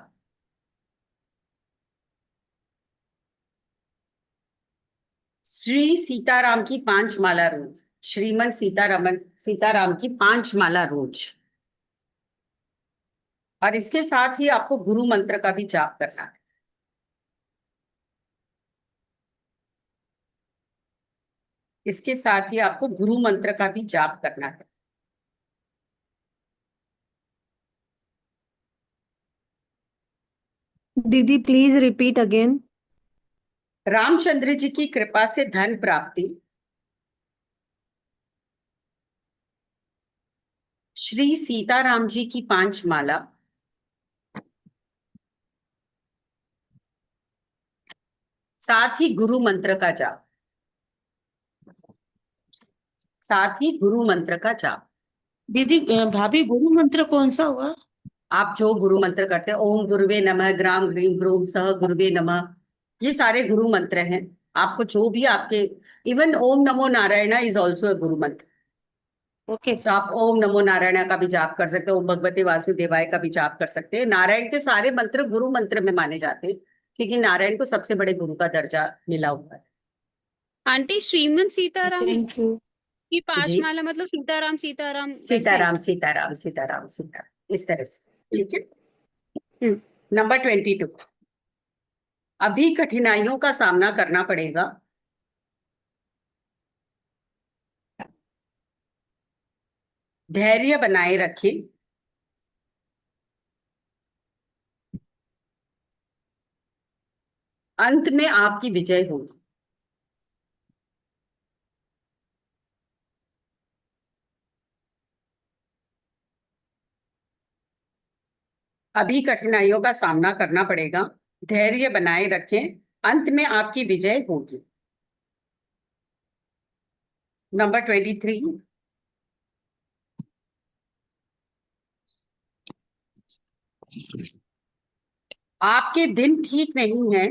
श्री सीताराम की 5 माला रोज, श्रीमन सीताराम की 5 माला रोज। और इसके साथ ही आपको गुरु मंत्र का भी जाप करना है। इसके साथ ही आपको गुरु मंत्र का भी जाप करना है। दीदी please repeat again. Ramchandra ji की कृपा से धन प्राप्ति, श्री सीताराम जी की 5 माला, साथ ही गुरु मंत्र का जाप, साथ ही गुरु मंत्र का जाप। दीदी भाभी गुरु मंत्र कौन सा हुआ? आप जो गुरु मंत्र करते हैं, ओम गुरुवे नमः, ग्राम ग्रीम ग्रोम सह गुरुवे नमः, ये सारे गुरु मंत्र हैं। आपको जो भी आपके, even Om NaMo Narayan is also a गुरु मंत्र। ओके, तो आप ओम नमो नारायण का भी जाप कर सकते हैं, ओम भगवते वासुदेवाय का भी जाप कर सकते हैं। नारायण के सारे मंत्र गुरु मंत्र में माने जाते हैं, क्योंकि नारायण को सबसे बड़े गुरु का दर्जा मिला हुआ है। Aunty Shriman Sitaram thank you. कि जी पाशमाला मतलब सीताराम सीताराम वैसे? सीताराम सीताराम सीताराम सीताराम, इस तरह से, ठीक है। हम्म। नंबर 22, अभी कठिनाइयों का सामना करना पड़ेगा, धैर्य बनाए रखें, अंत में आपकी विजय होगी। अभी कठिनाइयों का सामना करना पड़ेगा, धैर्य बनाए रखें, अंत में आपकी विजय होगी। नंबर 23, आपके दिन ठीक नहीं है,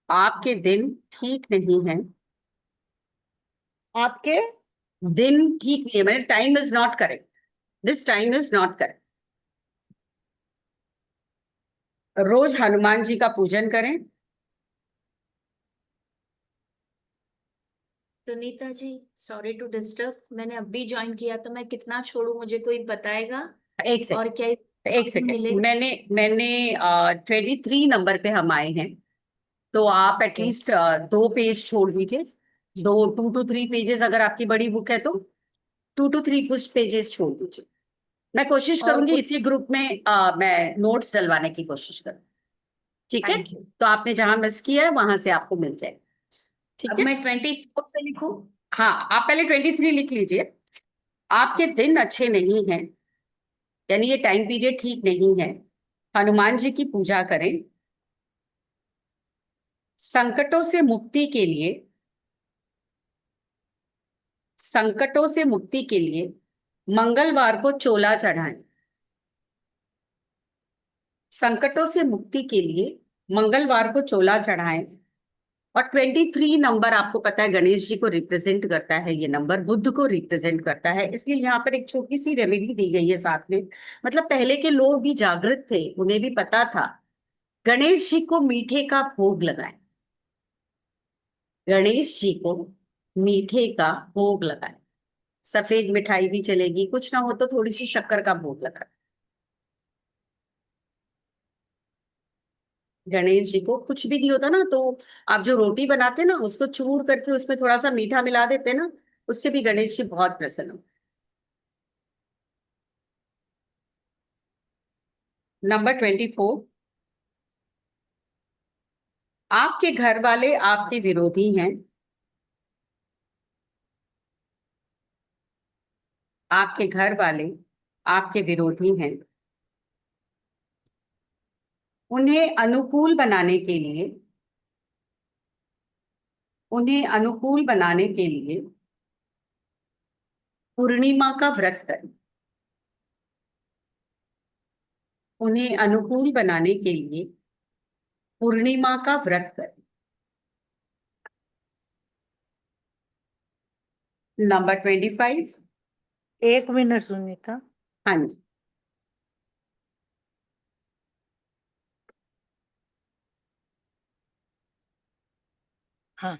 आपके दिन ठीक नहीं है, आपके दिन ठीक नहीं है, मैंने time is not correct, this time is not correct. रोज हनुमान जी का पूजन करें। Sunita ji, sorry to disturb, मैंने अभी ज्वाइन किया तो मैं कितना छोड़ू, मुझे कोई बताएगा? एक और सेकंड, क्या एक सेकंड, मिलेगा? मैंने 23 नंबर पे हम आए हैं, तो आप एटलीस्ट 2 पेज छोड़ दीजिए, 2 to 3 पेजेस, अगर आपकी बड़ी बुक है तो 2 to 3 पेजेस छोड़ दीजिए। मैं कोशिश और करूंगी कुछ? इसी ग्रुप में मैं नोट्स डलवाने की कोशिश करूँ, ठीक है। Thank you. तो आपने जहां मिस किया है वहां से आपको मिल जाएगा, ठीक अब है। मैं 24 से लिखूं? हाँ, आप पहले 23 लिख लीजिए। आपके दिन अच्छे नहीं हैं, यानी ये टाइम पीरियड ठीक नहीं है, हनुमान जी की पूजा करें। संकटों से मुक्ति के लिए, संकटों से मुक्ति के लिए मंगलवार को चोला चढ़ाएं। संकटों से मुक्ति के लिए मंगलवार को चोला चढ़ाएं। और 23 नंबर आपको पता है गणेश जी को रिप्रेजेंट करता है, ये नंबर बुद्ध को रिप्रेजेंट करता है, इसलिए यहाँ पर एक छोटी सी रेमेडी दी गई है साथ में। मतलब पहले के लोग भी जागृत थे, उन्हें भी पता था, गणेश जी को मीठे का भोग लगाएं, गणेश जी को मीठे का भोग लगाएं। सफेद मिठाई भी चलेगी, कुछ ना हो तो थोड़ी सी शक्कर का भोग लगाएं। गणेश जी को कुछ भी नहीं होता ना, तो आप जो रोटी बनाते ना उसको चूर करके उसमें थोड़ा सा मीठा मिला देते ना, उससे भी गणेश जी बहुत प्रसन्न हो। नंबर 24, आपके घर वाले आपके विरोधी हैं, आपके घर वाले आपके विरोधी हैं, उन्हें अनुकूल बनाने के लिए, उन्हें अनुकूल बनाने के लिए पूर्णिमा का व्रत करें। उन्हें अनुकूल बनाने के लिए पूर्णिमा का व्रत करें। Number 25, 1 minute Sunita. हाँ जी, हाँ,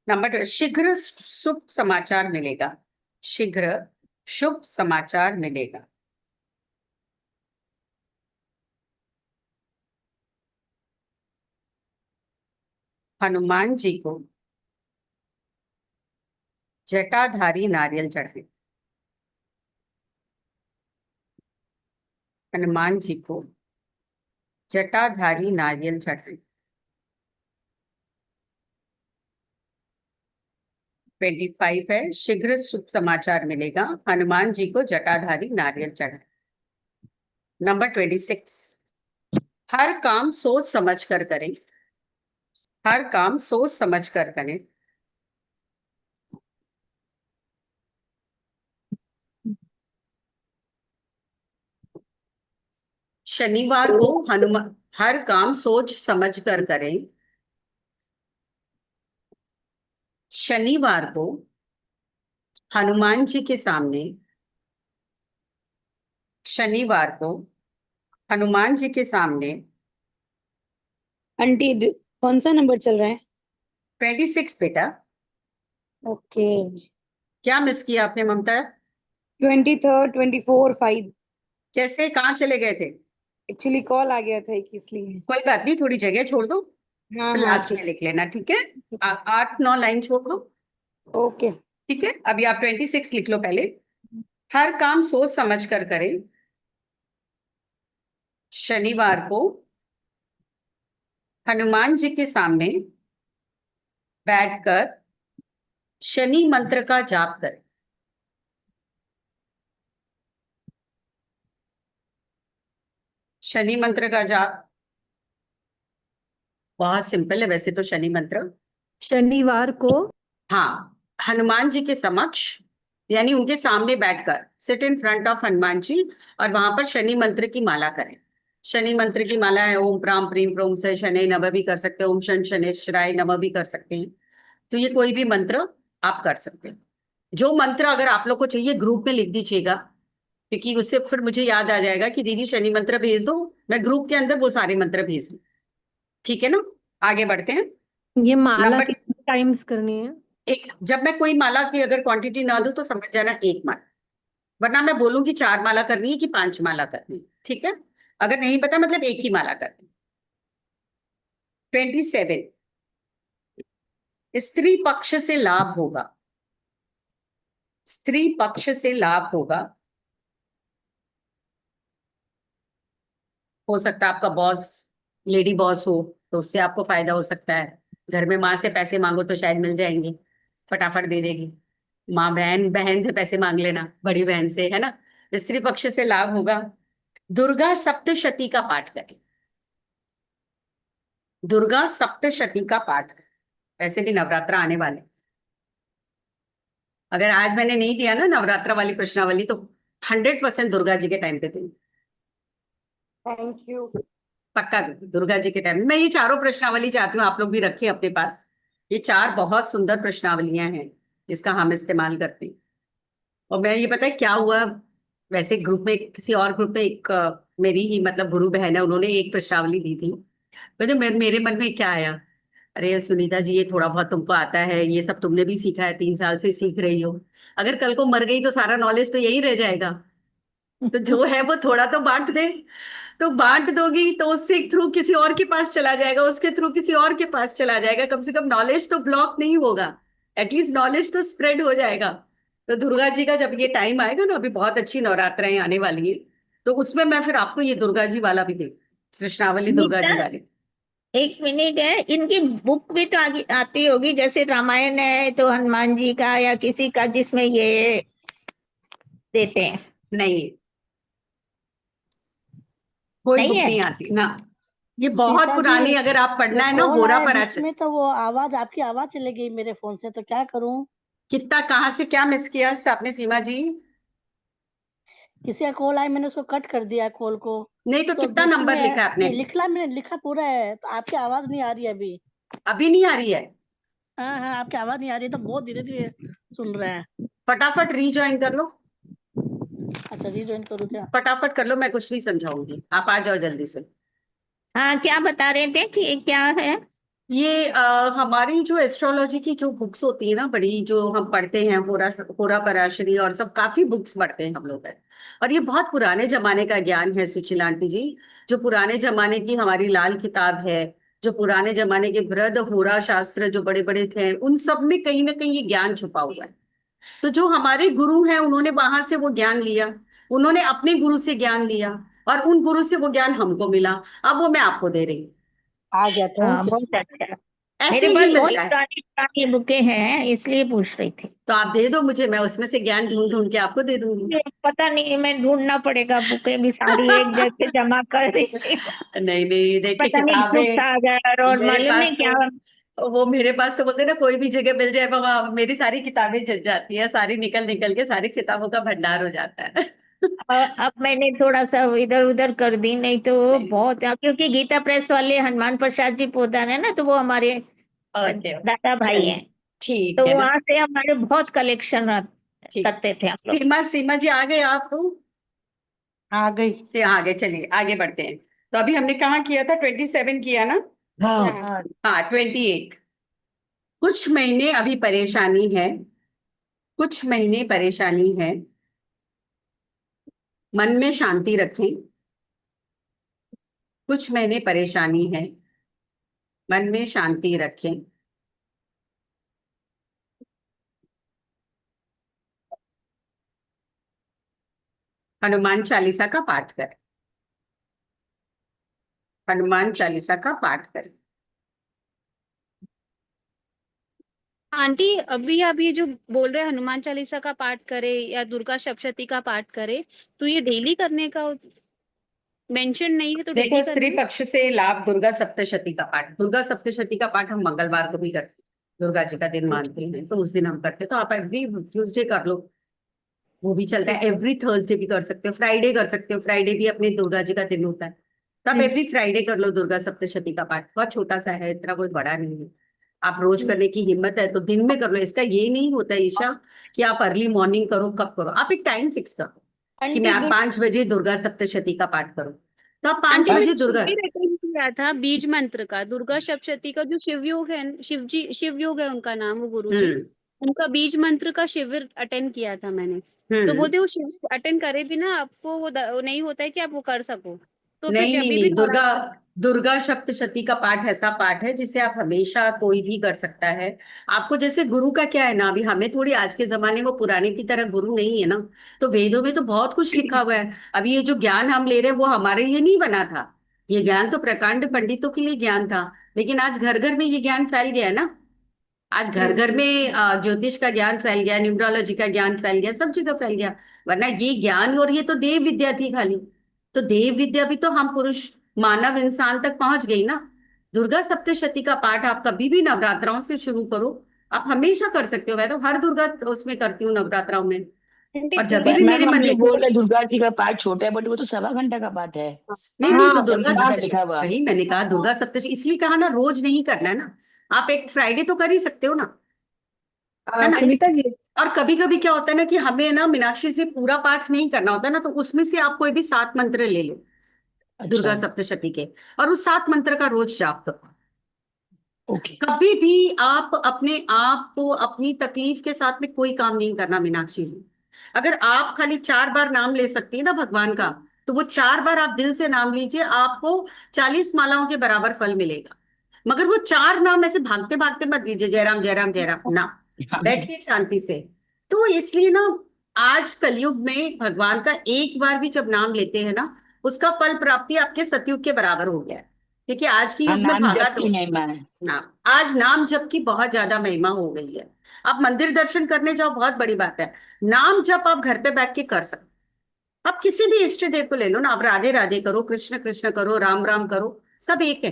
नंबर शीघ्र शुभ समाचार मिलेगा, शीघ्र शुभ समाचार मिलेगा। हनुमान जी को जटाधारी नारियल चढ़ाएं। हनुमान जी को जटाधारी नारियल चढ़ाएं। 25 है, शीघ्र शुभ समाचार मिलेगा, हनुमान जी को जटाधारी नारियल चढ़ाएं। नंबर 26, हर काम सोच समझ कर करें, हर काम सोच समझ कर करें। शनिवार को हनुमान, हर काम सोच समझ कर करें। शनिवार को हनुमान जी के सामने, शनिवार को हनुमान जी के सामने आंटी कौन सा नंबर चल रहा है? 26 बेटा, ओके। क्या मिस किया आपने ममता? 23rd 24 5 कैसे, कहाँ चले गए थे? एक्चुअली कॉल आ गया था एक इसलिए। कोई बात नहीं, थोड़ी जगह छोड़ दो, हाँ फिर हाँ लास्ट में लिख लेना, ठीक है? 8-9 लाइन छोड़ दो, ओके। ठीक है? अभी आप 26 लिख लो पहले। हर काम सोच समझ कर करें, शनिवार को हनुमान जी के सामने बैठकर शनि मंत्र का जाप करें। शनि मंत्र का जाप बहुत सिंपल है वैसे तो। शनि मंत्र, शनिवार को हाँ, हनुमान जी के समक्ष, यानी उनके सामने बैठकर, sit in front of Hanuman ji, और वहां पर शनि मंत्र की माला करें। शनि मंत्र की माला है ओम प्राम प्रीम प्रोम से शनि नमः भी कर सकते हैं, ओम शन शनिश्चराय नमः भी कर सकते हैं। तो ये कोई भी मंत्र आप कर सकते हैं। जो मंत्र अगर आप लोग को चाहिए ग्रुप में लिख दीजिएगा, क्योंकि उससे फिर मुझे याद आ जाएगा कि दीदी शनि मंत्र भेज दो, मैं ग्रुप के अंदर वो सारे मंत्र भेज दूं। ठीक है ना? आगे बढ़ते हैं। ये माला नंबर कितने टाइम्स करनी है? एक, जब मैं कोई माला की अगर क्वांटिटी ना दूं तो समझ जाना एक माला, वरना मैं बोलूंगी 4 माला करनी है कि 5 माला करनी है, ठीक है? अगर नहीं पता मतलब एक ही माला करनी। 27, स्त्री पक्ष से लाभ होगा। स्त्री पक्ष से लाभ होगा। हो सकता है आपका बॉस लेडी बॉस हो, तो उससे आपको फायदा हो सकता है। घर में माँ से पैसे मांगो तो शायद मिल जाएंगे, फटाफट दे देगी माँ। बहन बहन से पैसे मांग लेना, बड़ी बहन से, है ना? स्त्री पक्ष से लाभ होगा। दुर्गा सप्तशती का पाठ करें। दुर्गा सप्तशती का पाठ। वैसे भी नवरात्र आने वाले, अगर आज मैंने नहीं दिया ना नवरात्र वाली प्रश्नावली तो 100% दुर्गा जी के टाइम पे दूंगी। Thank you. पक्का दूंगी दुर्गा जी के टाइम में। मैं ये चारों प्रश्नावली चाहती हूँ आप लोग भी रखें अपने पास। ये 4 बहुत सुंदर प्रश्नावलियां हैं जिसका हम इस्तेमाल करते हैं। और मैं, ये पता है क्या हुआ, वैसे ग्रुप में, किसी और ग्रुप में एक मेरी ही मतलब गुरु बहन है, उन्होंने एक प्रश्नावली दी थी। तो मेरे मन में क्या आया, अरे सुनीता जी ये थोड़ा बहुत तुमको आता है, ये सब तुमने भी सीखा है, 3 साल से सीख रही हो, अगर कल को मर गई तो सारा नॉलेज तो यही रह जाएगा। तो जो है वो थोड़ा तो बांट दे। तो बांट दोगी तो उससे थ्रू किसी और के पास चला जाएगा, उसके थ्रू किसी और के पास चला जाएगा, कम से कम नॉलेज तो ब्लॉक नहीं होगा, एटलीस्ट नॉलेज तो स्प्रेड हो जाएगा। तो दुर्गा जी का जब ये टाइम आएगा ना, अभी बहुत अच्छी नवरात्राएं आने वाली है, तो उसमें मैं फिर आपको ये दुर्गा जी वाला भी दे, कृष्णावली दुर्गा जी नीता, वाली। एक मिनट है, इनकी बुक भी तो आगे आती होगी, जैसे रामायण है तो हनुमान जी का या किसी का जिसमें ये देते हैं। नहीं, कोई नहीं बुक है? नहीं आती ना, ये बहुत सीता पुरानी, जी, अगर आप पढ़ना ये है ना कॉल होरा आया बीच पराशर। में तो वो आवाज, आपकी आवाज चली गई मेरे फोन से, तो क्या करूं? कितना, कहाँ से क्या मिस किया आपने सीमा जी? किसी का कॉल आया, मैंने उसको कट कर दिया कॉल को। नहीं तो तो कितना बीच नंबर में लिखा आपने? नहीं लिखला, मैंने लिखा पूरा है, तो आपकी आवाज नहीं आ रही है अभी। अभी नहीं आ रही है? हाँ हाँ, आपकी आवाज नहीं आ रही है, तो बहुत धीरे धीरे सुन रहे हैं। फटाफट रीज्वाइन कर लो, अच्छा रीज्वाइन करूँ क्या? फटाफट कर लो, मैं कुछ नहीं समझाऊंगी, आप आ जाओ जल्दी से। हाँ, क्या बता रहे थे कि क्या है? ये हमारी जो एस्ट्रोलॉजी की जो बुक्स होती है ना बड़ी, जो हम पढ़ते हैं, होरा होरा पराशरी और सब, काफी बुक्स पढ़ते हैं हम लोग है। और ये बहुत पुराने जमाने का ज्ञान है सुशीला आंटी जी। जो पुराने जमाने की हमारी लाल किताब है, जो पुराने जमाने के बृहद होरा शास्त्र जो बड़े बड़े थे, उन सब में कहीं ना कहीं ये ज्ञान छुपा हुआ है। तो जो हमारे गुरु हैं उन्होंने वहां से वो ज्ञान लिया, उन्होंने अपने गुरु से ज्ञान लिया, और उन गुरु से वो ज्ञान हमको मिला, अब वो मैं आपको दे रही हूँ। आ गया हाँ, थैंक यू। बहुत अच्छा। ऐसे मेरे ही पास बहुत मिलता है। पुरानी पुरानी बुकें हैं, इसलिए पूछ रही थी। तो आप दे दो मुझे, मैं उसमें से ज्ञान ढूंढ ढूंढ के आपको दे दूंगी। ये पता नहीं, मैं ढूंढना पड़ेगा, बुकें भी सारी एक जगह जमा कर देती हूँ। नहीं नहीं, देखिए पता नहीं ग्रुप किताबें आ जाए और मेरे मालूम पास नहीं क्या। तो, वो मेरे पास तो बोलते हैं ना, कोई भी जगह मिल जाए बाबा, मेरी सारी किताबें जज जाती है, सारी निकल निकल के सारी किताबों का भंडार हो जाता है। अब मैंने थोड़ा सा इधर उधर कर दी, नहीं तो नहीं, बहुत, क्योंकि गीता प्रेस वाले हनुमान प्रसाद जी पोदार है ना, तो वो हमारे ओके, दादा भाई चलिए हैं, ठीक तो है ना, वहां से हमारे बहुत कलेक्शन ठीक। करते थे हम लोग। सीमा, सीमा जी आ गए आप? आ गई। से आगे चलिए, आगे बढ़ते हैं। तो अभी हमने कहाँ किया था? 27 किया ना? हाँ हाँ। हाँ, 28। कुछ महीने अभी परेशानी है, कुछ महीने परेशानी है, मन में शांति रखें। कुछ महीने परेशानी है, मन में शांति रखें। हनुमान चालीसा का पाठ करें। हनुमान चालीसा का पाठ करें। आंटी अभी आप ये जो बोल रहे हैं हनुमान चालीसा का पाठ करे या दुर्गा सप्तशती का पाठ करे, तो ये डेली करने का मेंशन नहीं है, तो देखो, डेली स्त्री करने पक्ष से लाभ दुर्गा सप्तशती का पाठ। दुर्गा सप्तशती का पाठ हम मंगलवार को भी करते हैं, दुर्गा जी का दिन मानते हैं तो उस दिन हम करते हैं। तो आप एवरी ट्यूसडे कर लो, वो भी चलता है। एवरी थर्सडे भी कर सकते हो, फ्राइडे कर सकते हो, फ्राइडे भी अपने दुर्गा जी का दिन होता है। तब एवरी फ्राइडे कर लो दुर्गा सप्तशती का पाठ। बहुत छोटा सा है, इतना कोई बड़ा नहीं है। आप रोज करने की हिम्मत है तो दिन में कर लो। इसका ये नहीं होता ईशा कि आप अर्ली मॉर्निंग करो, कब करो। आप एक टाइम फिक्स करो कि मैं आप 5 बजे दुर्गा सप्तशती का पाठ करूं, तो आप 5 आंटी बजे मैंने दुर्गा। शिविर अटेंड किया था बीज मंत्र का, दुर्गा सप्तशती का जो शिवयोग है, शिव योग है उनका नाम, वो गुरुजी, हम्म उनका बीज मंत्र का शिविर अटेंड किया था मैंने। तो हम्म बोलते वो शिविर अटेंड करे भी ना आपको वो नहीं होता है कि आप वो कर सको। तो फिर नहीं जब नहीं भी नहीं, दुर्गा नवरात्र। दुर्गा सप्तशती का पाठ ऐसा पाठ है जिसे आप हमेशा कोई भी कर सकता है। आपको जैसे गुरु का क्या है ना, अभी हमें थोड़ी आज के जमाने में पुराने की तरह गुरु नहीं है ना, तो वेदों में तो बहुत कुछ लिखा हुआ है। अभी ये जो ज्ञान हम ले रहे हैं वो हमारे लिए नहीं बना था। ये ज्ञान तो प्रकांड पंडितों के लिए ज्ञान था, लेकिन आज घर घर में ये ज्ञान फैल गया है ना। आज घर घर में ज्योतिष का ज्ञान फैल गया, न्यूमरोलॉजी का ज्ञान फैल गया, सब जगह फैल गया। वरना ये ज्ञान और ये तो देव विद्या थी खाली। तो देव विद्या भी तो हम पुरुष मानव इंसान तक पहुंच गई ना। दुर्गा सप्तशती का पाठ आप कभी भी नवरात्राओं से शुरू करो, आप हमेशा कर सकते हो। मैं तो हर दुर्गा उसमें करती हूँ नवरात्राओं में। और जब भी मेरे मैम हम मन जो में, बोल रहे हैं दुर्गा जी का पाठ छोटा है, बट वो तो 1.25 घंटा का पाठ है। नहीं नहीं, तो हाँ दुर्गा चौबीस घंटा सप्तशती लिखा हुआ। वही मैंने कहा, दुर्गा सप्तशती इसलिए कहा ना, रोज नहीं करना है ना। आप एक फ्राइडे तो कर ही सकते हो ना, है ना। सुनीता जी, और कभी कभी क्या होता है ना कि हमें ना मीनाक्षी से पूरा पाठ नहीं करना होता ना, तो उसमें से आप कोई भी 7 मंत्र ले लो अच्छा। दुर्गा सप्तशती के, और उस 7 मंत्र का रोज जाप करो। ओके। कभी भी आप अपने आप को अपनी तकलीफ के साथ में कोई काम नहीं करना मीनाक्षी जी। अगर आप खाली 4 बार नाम ले सकती है ना भगवान का, तो वो 4 बार आप दिल से नाम लीजिए, आपको 40 मालाओं के बराबर फल मिलेगा। मगर वो 4 नाम ऐसे भागते भागते मत लीजिए, जयराम जयराम जयराम ना। बैठिए शांति से। तो इसलिए ना, आज कलयुग में भगवान का एक बार भी जब नाम लेते हैं ना, उसका फल प्राप्ति आपके सतयुग के बराबर हो गया है। क्योंकि आज की हाँ, युग में नाम भागा जप तो की महिमा है। नाम, आज नाम जप की बहुत ज्यादा महिमा हो गई है। आप मंदिर दर्शन करने जाओ, बहुत बड़ी बात है। नाम जप आप घर पे बैठ के कर सकते। आप किसी भी इष्ट देव को ले लो ना, आप राधे राधे करो, कृष्ण कृष्ण करो, राम राम करो, सब एक है।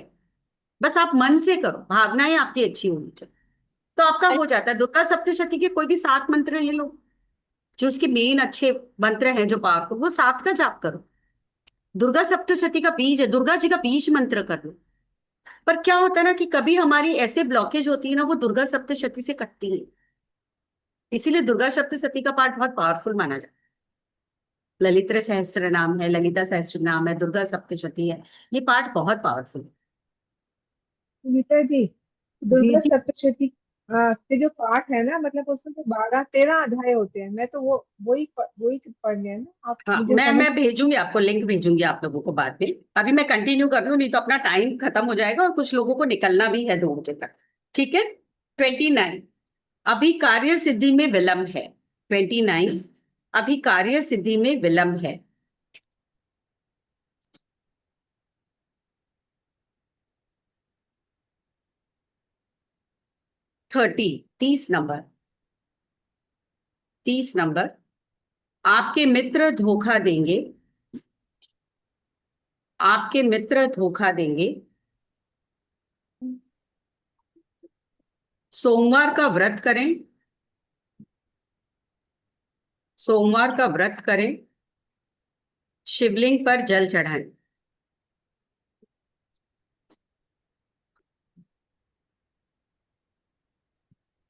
बस आप मन से करो, भावनाएं आपकी अच्छी होनी चाहिए, तो आपका हो जाता है। दुर्गा सप्तशती के कोई भी 7 मंत्र ले लो, जो उसके मेन अच्छे मंत्र हैं जो पावरफुल, वो 7 का जाप करो। दुर्गा सप्तशती का बीज है, दुर्गा जी का बीज मंत्र कर लो। पर क्या होता है ना कि कभी हमारी ऐसे ब्लॉकेज होती है ना, वो दुर्गा सप्तशती से कटती है। इसीलिए दुर्गा सप्तशती का पाठ बहुत पावरफुल माना जाता है। ललित सहस्त्र नाम है, ललिता सहस्त्र नाम है, दुर्गा सप्तशती है, ये पाठ बहुत पावरफुल है। सुनीता जी, जी दुर्गा जी। सप्तशती के जो पाठ है ना, मतलब उसमें तो 12-13 अध्याय होते हैं। मैं तो वो वही पढ़ने हैं ना, आप हाँ, मुझे समझ। मैं भेजूंगी आपको, लिंक भेजूंगी आप लोगों को बाद में। अभी मैं कंटिन्यू कर लूँ, नहीं तो अपना टाइम खत्म हो जाएगा और कुछ लोगों को निकलना भी है 2 बजे तक। ठीक है। 29, अभी कार्य सिद्धि में विलंब है। 29, अभी कार्य सिद्धि में विलंब है। 30 नंबर, 30 नंबर, आपके मित्र धोखा देंगे, आपके मित्र धोखा देंगे। सोमवार का व्रत करें, सोमवार का व्रत करें, शिवलिंग पर जल चढ़ाएं।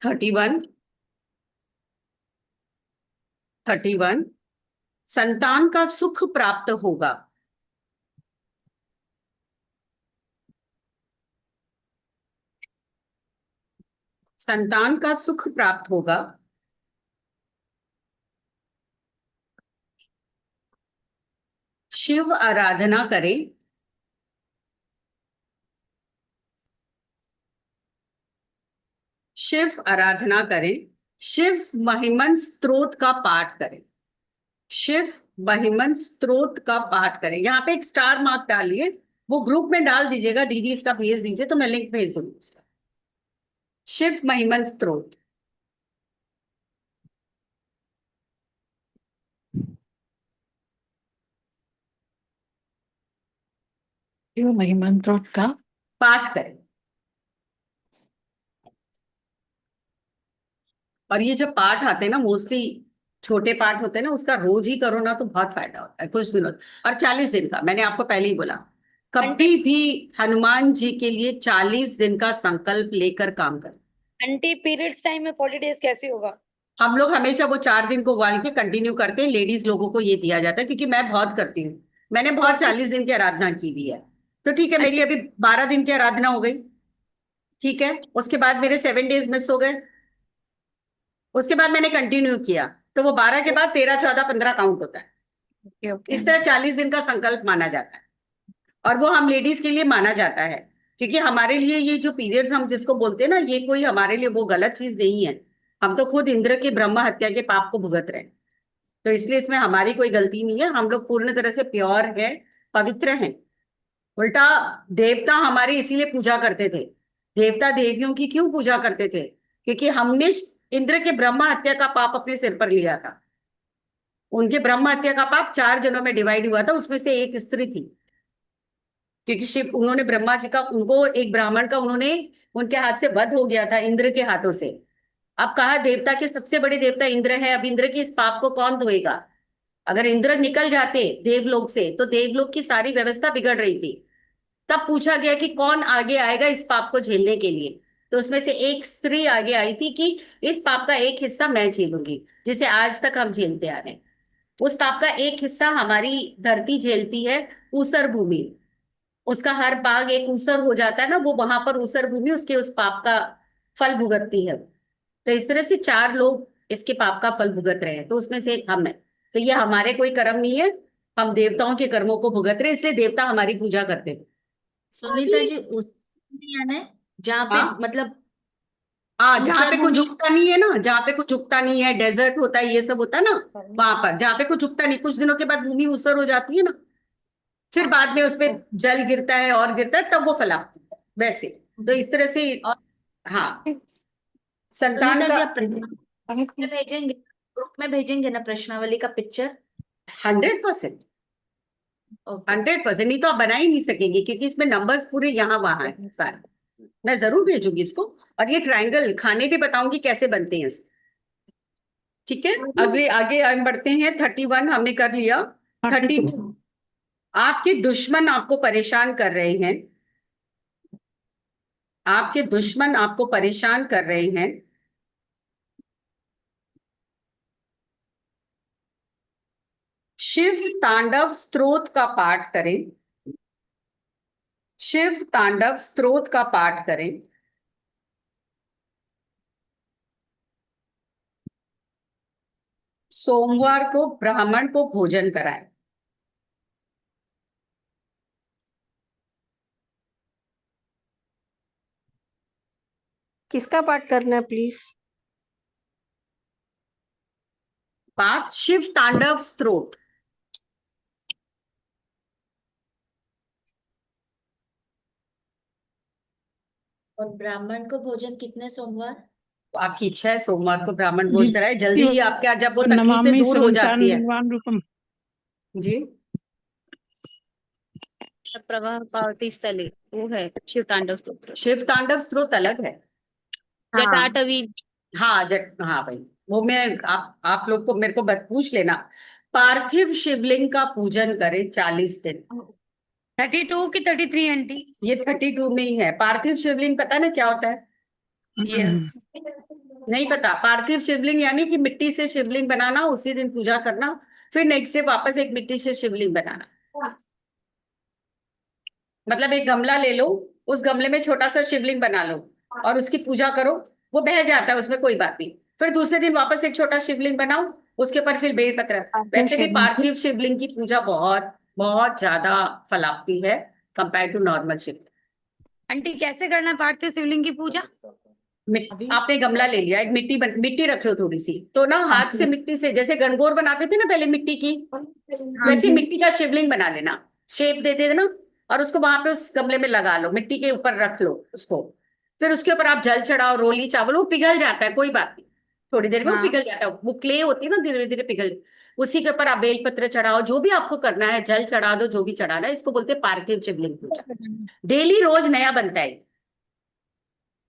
31, 31, संतान का सुख प्राप्त होगा। संतान का सुख प्राप्त होगा। शिव आराधना करें। शिव आराधना करें। शिव महिमन स्तोत्र का पाठ करें। शिव महिमन स्तोत्र का पाठ करें। यहाँ पे एक स्टार मार्क डालिए, वो ग्रुप में डाल दीजिएगा, दीदी इसका भेज दीजिए तो मैं लिंक भेज दूंगी उसका। शिव महिमन स्तोत्र। शिव महिमंत्रों का पाठ करें। और ये जब पाठ आते हैं ना, मोस्टली छोटे पाठ होते हैं ना, उसका रोज ही करो ना तो बहुत फायदा होता है, कुछ दिनों। और 40 दिन का, मैंने आपको पहले ही बोला, कभी भी हनुमान जी के लिए 40 दिन का संकल्प लेकर काम करें। आंटी पीरियड्स टाइम में 40 डेज कैसे होगा? हम लोग हमेशा वो 4 दिन को उबाल के कंटिन्यू करते हैं। लेडीज लोगों को ये दिया जाता है, क्योंकि मैं बहुत करती हूँ, मैंने बहुत 40 दिन की आराधना की हुई है। तो ठीक है, मेरी अभी 12 दिन की आराधना हो गई, ठीक है। उसके बाद मेरे 7 डेज मिस हो गए, उसके बाद मैंने कंटिन्यू किया, तो वो 12 के बाद 13, 14, 15 काउंट होता है। इस तरह 40 दिन का संकल्प माना जाता है, और वो हम लेडीज के लिए माना जाता है, क्योंकि हमारे लिए ये जो पीरियड्स हम जिसको बोलते हैं ना, ये कोई हमारे लिए वो गलत चीज नहीं है। हम तो खुद इंद्र के ब्रह्म हत्या के पाप को भुगत रहे हैं, तो इसलिए इसमें हमारी कोई गलती नहीं है। हम लोग पूर्ण तरह से प्योर है, पवित्र हैं। उल्टा देवता हमारी इसीलिए पूजा करते थे। देवता देवियों की क्यों पूजा करते थे? क्योंकि हमने इंद्र के ब्रह्म हत्या का पाप अपने सिर पर लिया था। उनके ब्रह्म हत्या का पाप 4 जनों में डिवाइड हुआ था, उसमें से एक स्त्री थी, क्योंकि शिव, उन्होंने ब्रह्मा जी का, उनको एक ब्राह्मण का, उन्होंने, उनके हाथ से वध हो गया था इंद्र के हाथों से। अब कहा देवता के सबसे बड़े देवता इंद्र है, अब इंद्र के इस पाप को कौन धोएगा? अगर इंद्र निकल जाते देवलोक से तो देवलोक की सारी व्यवस्था बिगड़ रही थी। तब पूछा गया कि कौन आगे आएगा इस पाप को झेलने के लिए, तो उसमें से एक स्त्री आगे आई थी कि इस पाप का एक हिस्सा मैं झेलूंगी, जिसे आज तक हम झेलते आ रहे हैं। उस पाप का एक हिस्सा हमारी धरती झेलती है, ऊसर भूमि। उसका हर भाग एक ऊसर हो जाता है ना, वो वहां पर ऊसर भूमि उसके उस पाप का फल भुगतती है। तो इस तरह से 4 लोग इसके पाप का फल भुगत रहे हैं, तो उसमें से एक हम है। तो ये हमारे कोई कर्म नहीं है, हम देवताओं के कर्मों को भुगत रहे हैं, इसलिए देवता हमारी पूजा करते थे। सुनीता जी उस है जहाँ पे हाँ? मतलब हाँ, जहाँ पे ऊसर कुछ भूमि- उगता नहीं है ना, जहाँ पे कुछ उगता नहीं है, डेजर्ट होता है, ये सब होता है ना, वहां पर जहाँ पे कुछ उगता नहीं, कुछ दिनों के बाद भूमि ऊसर हो जाती है ना, फिर बाद में उस पे जल गिरता है और गिरता है, तब वो फलाती है वैसे। तो इस तरह से, हाँ, संतान सुनीता का जी आप में भेजेंगे, ग्रुप में भेजेंगे ना प्रश्नावली का पिक्चर? 100%, 100%। नहीं तो आप बना ही नहीं सकेंगे, क्योंकि इसमें नंबर्स पूरे यहाँ वहां हैं सारे। मैं जरूर भेजूंगी इसको, और ये ट्रायंगल खाने भी बताऊंगी कैसे बनते हैं इसके। ठीक है, अगले आगे हम बढ़ते हैं। 31 हमने कर लिया। 32, आपके दुश्मन आपको परेशान कर रहे हैं। आपके दुश्मन आपको परेशान कर रहे हैं। शिव तांडव स्तोत्र का पाठ करें। शिव तांडव स्तोत्र का पाठ करें। सोमवार को ब्राह्मण को भोजन कराएं। किसका पाठ करना है प्लीज? पाठ शिव तांडव स्तोत्र। और ब्राह्मण को भोजन कितने सोमवार? आपकी इच्छा है, सोमवार को ब्राह्मण भोज कराए, जल्दी ही आपके, जब वो तकलीफें नमामि दूर हो जाती है। संसारनिर्वाण रूपम। जी, प्रवाह पावती स्थले, वो है शिव तांडव स्तोत्र। शिव तांडव स्तोत्र अलग है। जटाटवी। हाँ, हाँ भाई, वो मैं, आप लोग को, मेरे को पूछ लेना। पार्थिव शिवलिंग का पूजन करें 40 दिन। 32 की 33 आंटी? ये 32 में ही है। पार्थिव शिवलिंग पता ना क्या होता है? यस। नहीं पता? पार्थिव शिवलिंग यानी कि मिट्टी से शिवलिंग बनाना, उसी दिन पूजा करना, फिर नेक्स्ट डे वापस एक मिट्टी से शिवलिंग बनाना। मतलब एक गमला ले लो, उस गमले में छोटा सा शिवलिंग बना लो और उसकी पूजा करो, वो बह जाता है, उसमें कोई बात नहीं। फिर दूसरे दिन वापस एक छोटा शिवलिंग बनाओ, उसके ऊपर फिर बेलपत्र। वैसे भी पार्थिव शिवलिंग की पूजा बहुत बहुत ज्यादा फलावती है compare to normal Shivling. Aunty कैसे करना है पार्थिव शिवलिंग की पूजा? आपने गमला ले लिया, एक मिट्टी रख लो थोड़ी सी, तो ना हाथ से मिट्टी से, जैसे गणगौर बनाते थे ना पहले मिट्टी की, वैसे मिट्टी का शिवलिंग बना लेना, शेप दे देना, और उसको वहां पे उस गमले में लगा लो, मिट्टी के ऊपर रख लो उसको। फिर उसके ऊपर आप जल चढ़ाओ, रोली चावल, वो पिघल जाता है, कोई बात नहीं, थोड़ी देर में वो हाँ। पिघल जाता है, वो क्ले होती है ना, धीरे धीरे पिघल। उसी के ऊपर आप बेलपत्र चढ़ाओ, जो भी आपको करना है, जल चढ़ा दो, जो भी चढ़ाना है। इसको बोलते हैं पार्थिव शिवलिंग पूजा। डेली रोज नया बनता है।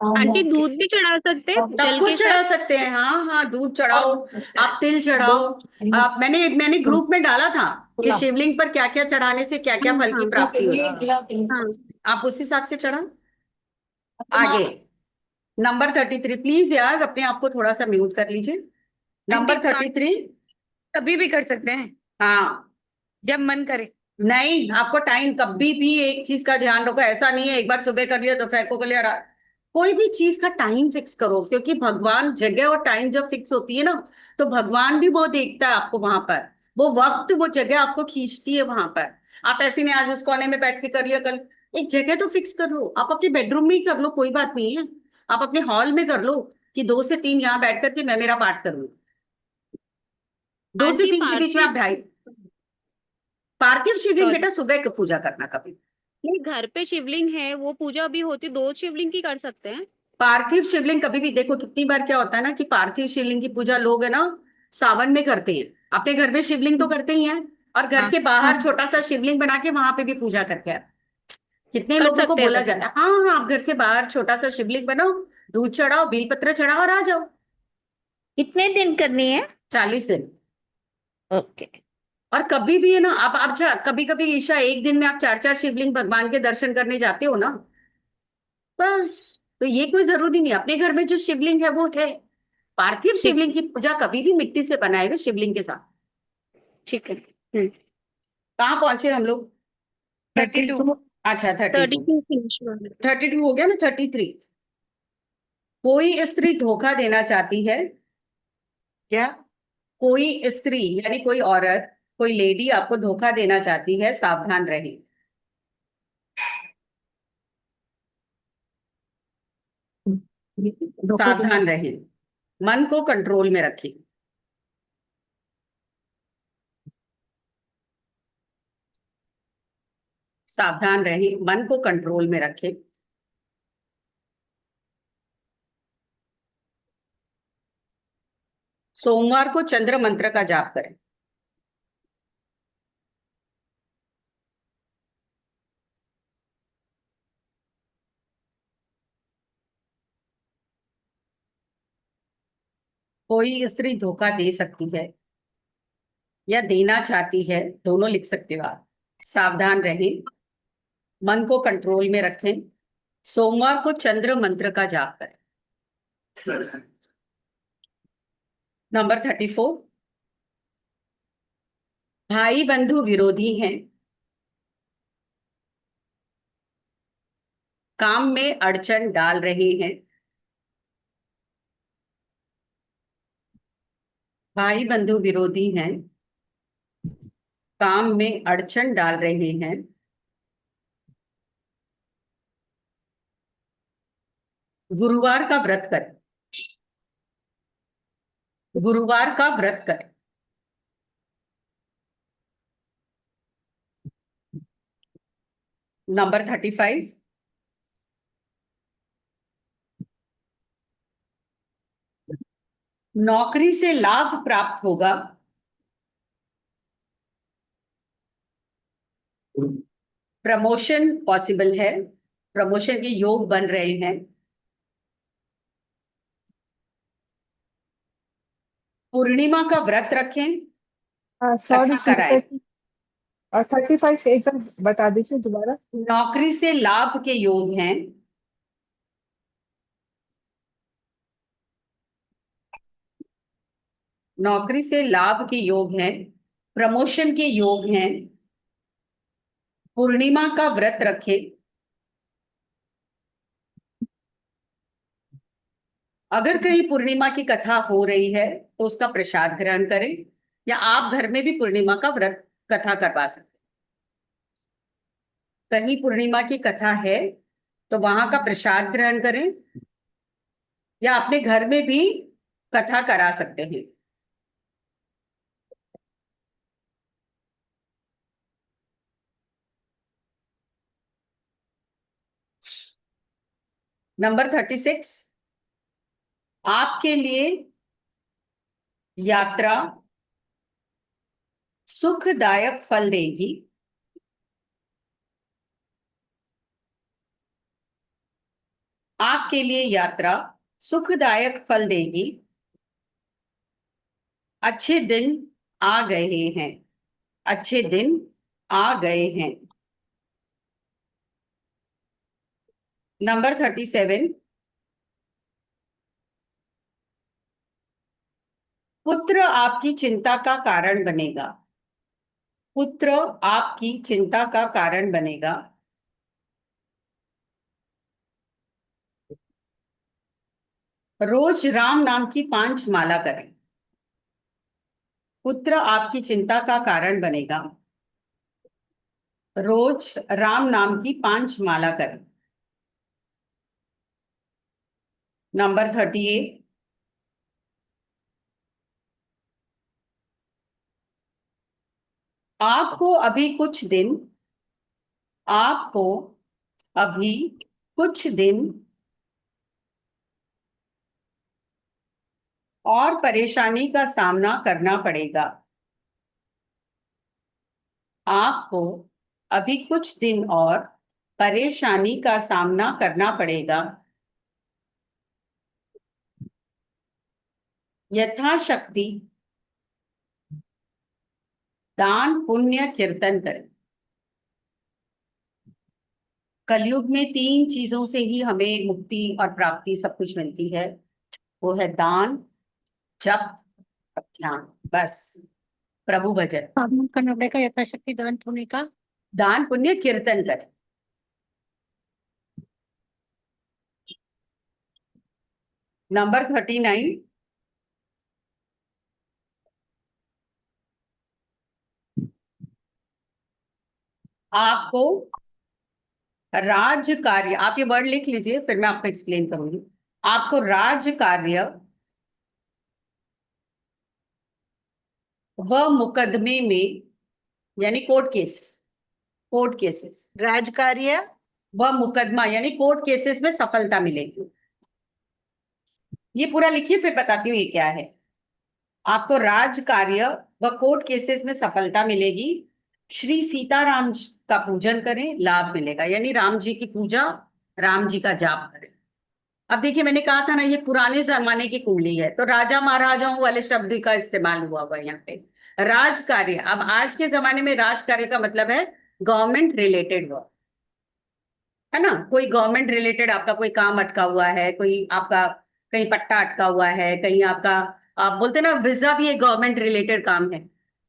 आंटी दूध भी चढ़ा सकते हैं सब जल के कुछ चढ़ा साथ? सकते हैं, हाँ हाँ, दूध चढ़ाओ, आप तिल चढ़ाओ। आप मैंने ग्रुप में डाला था कि शिवलिंग पर क्या क्या चढ़ाने से क्या क्या फल की प्राप्ति होती है, हाँ। आप उस हिसाब से चढ़ा। आगे नंबर 33, प्लीज यार अपने आप को थोड़ा सा म्यूट कर लीजिए। Number aunty 33। कभी भी कर सकते हैं हाँ, जब मन करे। नहीं, आपको टाइम कभी भी एक चीज का ध्यान रखो, ऐसा नहीं है एक बार सुबह कर लिया दोपहर को कर लिया कोई भी चीज का टाइम फिक्स करो, क्योंकि भगवान, जगह और टाइम जब फिक्स होती है ना, तो भगवान भी वो देखता है आपको वहां पर, वो वक्त वो जगह आपको खींचती है वहां पर। आप ऐसे नहीं आज उस कोने में बैठ के कर लिया, कल एक जगह तो फिक्स कर लो, आप अपने बेडरूम में ही कर लो, कोई बात नहीं है। आप अपने हॉल में कर लो कि 2 से 3 यहाँ बैठ करके मैं मेरा पाठ करूँ, 2 से आंटी 3 के बीच में आप ढाई। पार्थिव शिवलिंग बेटा सुबह को पूजा करना कभी। नहीं, घर पे शिवलिंग है, वो पूजा भी होती, 2 शिवलिंग की कर सकते हैं। पार्थिव शिवलिंग कभी भी देखो, कितनी बार क्या होता है ना कि पार्थिव शिवलिंग की पूजा लोग है ना सावन में करते हैं, अपने घर में शिवलिंग तो करते ही हैं, और घर हाँ। के बाहर छोटा सा शिवलिंग बना के वहां पे भी पूजा करते हैं। कितने कर लोगों को सकते हैं बोला वैसे। जाता है, हाँ हाँ, आप घर से बाहर छोटा सा शिवलिंग बनाओ, दूध चढ़ाओ, बेलपत्र चढ़ाओ और आ जाओ। कितने दिन करनी है? 40 दिन। ओके। और कभी भी है ना, आप अच्छा, कभी कभी ईशा एक दिन में आप 4 4 शिवलिंग भगवान के दर्शन करने जाते हो ना, बस। तो ये कोई जरूरी नहीं, अपने घर में जो शिवलिंग है वो है। पार्थिव ठीक शिवलिंग की पूजा कभी भी मिट्टी से बनाए हुए शिवलिंग के साथ। ठीक है। कहाँ पहुंचे हम लोग? 32। अच्छा 32। 32 फिनिश हो गया। 32 हो गया ना, 33। कोई स्त्री धोखा देना चाहती है, क्या? कोई स्त्री यानी कोई औरत, कोई लेडी आपको धोखा देना चाहती है, सावधान रहे। सावधान रहे, मन को कंट्रोल में रखें। सावधान रहे, मन को कंट्रोल में रखें। सोमवार को चंद्र मंत्र का जाप करें। कोई स्त्री धोखा दे सकती है या देना चाहती है, दोनों लिख सकते हो आप। सावधान रहें, मन को कंट्रोल में रखें, सोमवार को चंद्र मंत्र का जाप करें। नंबर 34। भाई बंधु विरोधी हैं, काम में अड़चन डाल रहे हैं। भाई बंधु विरोधी हैं, काम में अड़चन डाल रहे हैं। गुरुवार का व्रत करें, गुरुवार का व्रत करें। नंबर 35। नौकरी से लाभ प्राप्त होगा, प्रमोशन पॉसिबल है, प्रमोशन के योग बन रहे हैं। पूर्णिमा का व्रत रखें, सॉरी कथा कराएं। 35 एकदम बता दीजिए दोबारा। नौकरी से लाभ के योग हैं, नौकरी से लाभ के योग हैं, प्रमोशन के योग हैं। पूर्णिमा का व्रत रखें, अगर कहीं पूर्णिमा की कथा हो रही है तो उसका प्रसाद ग्रहण करें, या आप घर में भी पूर्णिमा का व्रत कथा करवा सकते हैं। कहीं पूर्णिमा की कथा है तो वहां का प्रसाद ग्रहण करें, या अपने घर में भी कथा करा सकते हैं। नंबर 36, आपके लिए यात्रा सुखदायक फल देगी। आपके लिए यात्रा सुखदायक फल देगी। अच्छे दिन आ गए हैं। अच्छे दिन आ गए हैं। नंबर 37, पुत्र आपकी चिंता का कारण बनेगा। पुत्र आपकी चिंता का कारण बनेगा। रोज राम नाम की 5 माला करें। पुत्र आपकी चिंता का कारण बनेगा। रोज राम नाम की 5 माला करें। नंबर 38, आपको अभी कुछ दिन और परेशानी का सामना करना पड़ेगा। आपको अभी कुछ दिन और परेशानी का सामना करना पड़ेगा। यथाशक्ति दान पुण्य कीर्तन करें। कलयुग में 3 चीजों से ही हमें मुक्ति और प्राप्ति सब कुछ मिलती है, वो है दान, जप, ध्यान, बस। प्रभु भजन, साधना करना पड़ेगा, यथाशक्ति दान पुण्य का। दान पुण्य कीर्तन करें। नंबर 39, आपको राज कार्य, आप ये वर्ड लिख लीजिए फिर मैं आपको एक्सप्लेन करूंगी। आपको राज कार्य व मुकदमे में, यानी कोर्ट केसेस राजकार्य व मुकदमा यानी कोर्ट केसेस में सफलता मिलेगी। ये पूरा लिखिए फिर बताती हूँ ये क्या है। आपको राज कार्य व कोर्ट केसेस में सफलता मिलेगी। श्री सीताराम का पूजन करें, लाभ मिलेगा। यानी राम जी की पूजा, राम जी का जाप करें। अब देखिए मैंने कहा था ना ये पुराने जमाने की कुंडली है, तो राजा महाराजाओं वाले शब्द का इस्तेमाल हुआ हुआ यहाँ पे। राज कार्य, अब आज के जमाने में राज कार्य का मतलब है गवर्नमेंट रिलेटेड वर्क, है ना। कोई गवर्नमेंट रिलेटेड आपका कोई काम अटका हुआ है, कोई आपका कहीं पट्टा अटका हुआ है, कहीं आपका, आप बोलते ना वीजा भी एक गवर्नमेंट रिलेटेड काम है।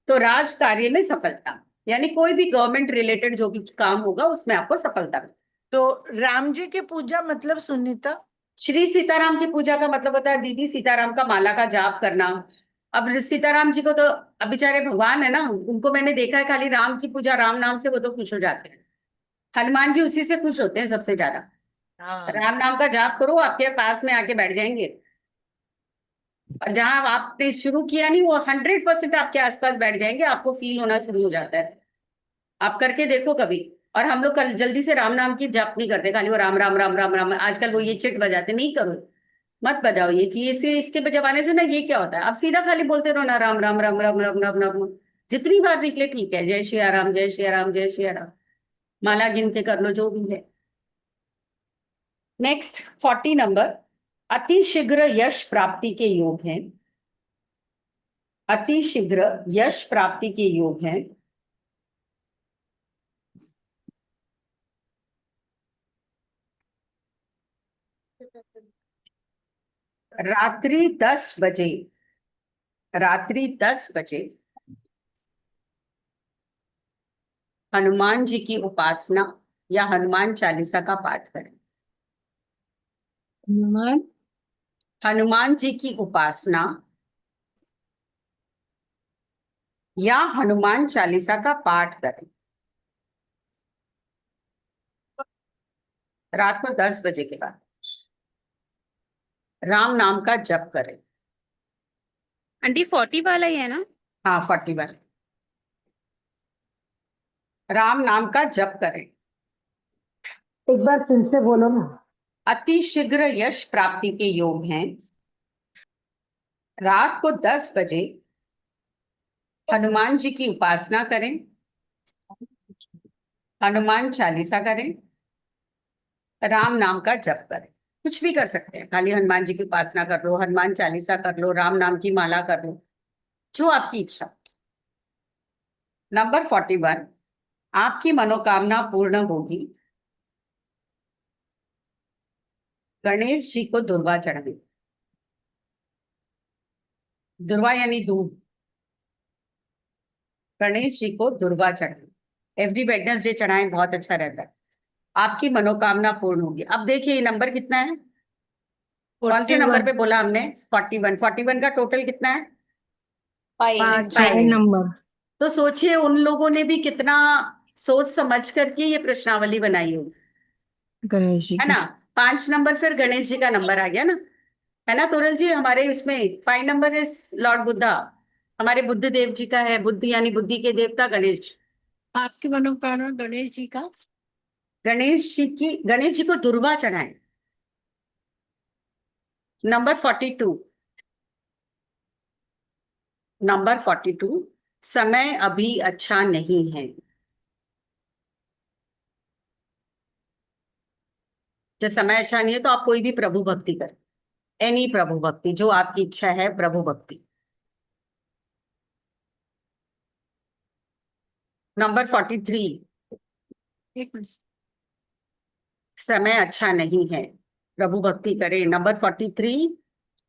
तो राज कार्य में सफलता यानी कोई भी गवर्नमेंट रिलेटेड जो भी काम होगा उसमें आपको सफलता मिले। तो राम जी की पूजा मतलब सुनीता? श्री सीताराम की पूजा का मतलब होता है दीदी सीताराम का माला का जाप करना। अब सीताराम जी को तो अब बेचारे भगवान है ना, उनको मैंने देखा है खाली राम की पूजा राम नाम से वो तो खुश हो जाते हैं। हनुमान जी उसी से खुश होते हैं सबसे ज्यादा। राम नाम का जाप करो, आपके पास में आके बैठ जाएंगे, और जहां आपने शुरू किया नहीं वो 100% आपके आसपास बैठ जाएंगे, आपको फील होना शुरू हो जाता है। आप करके देखो कभी। और हम लोग कल जल्दी से राम नाम की जाप नहीं करते, खाली वो राम राम राम राम राम, आजकल वो ये चिट बजाते, नहीं करो, मत बजाओ ये चीज। इसके जमाने से ना ये क्या होता है, आप सीधा खाली बोलते रहो ना राम राम राम राम राम राम राम, जितनी बार निकले ठीक है। जय श्री राम जय श्री राम जय श्री राम, माला गिन के कर लो जो भी है। नेक्स्ट 40 नंबर, अति शीघ्र यश प्राप्ति के योग हैं। अति शीघ्र यश प्राप्ति के योग हैं। रात्रि 10 बजे, रात्रि 10 बजे हनुमान जी की उपासना या हनुमान चालीसा का पाठ करें। हनुमान हनुमान जी की उपासना या हनुमान चालीसा का पाठ करें। रात को 10 बजे के बाद राम नाम का जप करें। आंटी 40 वाला ही है ना? हाँ 41। राम नाम का जप करें। एक बार फिर से बोलो ना। अति शीघ्र यश प्राप्ति के योग हैं। रात को 10 बजे हनुमान जी की उपासना करें, हनुमान चालीसा करें, राम नाम का जप करें। कुछ भी कर सकते हैं, खाली हनुमान जी की उपासना कर लो, हनुमान चालीसा कर लो, राम नाम की माला कर लो, जो आपकी इच्छा। नंबर 41, आपकी मनोकामना पूर्ण होगी। गणेश जी को दुर्वा चढ़ाएं। दुर्वा यानी दूध। गणेश जी को दुर्वा चढ़ाएं, एवरी वेडनेसडे चढ़ाएं, बहुत अच्छा रहता है, आपकी मनोकामना पूर्ण होगी। अब देखिए ये नंबर कितना है, कौन से नंबर पे बोला हमने? 41। 41 का टोटल कितना है? 5 नंबर। तो सोचिए उन लोगों ने भी कितना सोच समझ करके ये प्रश्नावली बनाई होगी, गणेश जी है ना। 5 नंबर फिर गणेश जी का नंबर आ गया ना, है ना तोरल जी। हमारे इसमें 5 नंबर इज लॉर्ड बुद्धा, हमारे बुद्ध देव जी का है। बुद्ध यानी बुद्धि के देवता गणेश। आपकी मनोकामना गणेश जी का? गणेश जी को दुर्वा चढ़ाएं। नंबर 42, नंबर 42, समय अभी अच्छा नहीं है। जब समय अच्छा नहीं है तो आप कोई भी प्रभु भक्ति करें, एनी प्रभु भक्ति, जो आपकी इच्छा है प्रभु भक्ति। नंबर 43, एक मिनट। समय अच्छा नहीं है, प्रभु भक्ति करें। नंबर 43,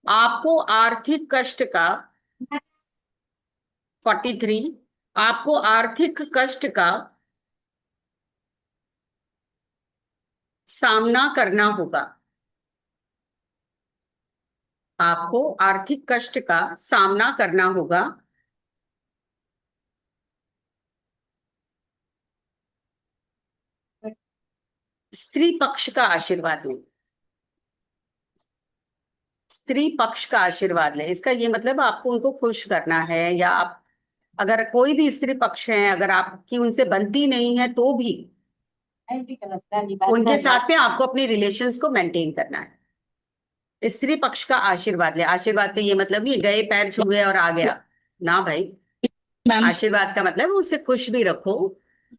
आपको आर्थिक कष्ट का 43, आपको आर्थिक कष्ट का सामना करना होगा। आपको आर्थिक कष्ट का सामना करना होगा। स्त्री पक्ष का आशीर्वाद लें। स्त्री पक्ष का आशीर्वाद लें, इसका ये मतलब आपको उनको खुश करना है, या आप अगर कोई भी स्त्री पक्ष है, अगर आपकी उनसे बनती नहीं है तो भी उनके साथ में आपको अपने रिलेशंस को मेंटेन करना है। स्त्री पक्ष का आशीर्वाद ले। आशीर्वाद का ये मतलब नहीं गए पैर छू गए और आ गया ना भाई। आशीर्वाद का मतलब उसे खुश भी रखो,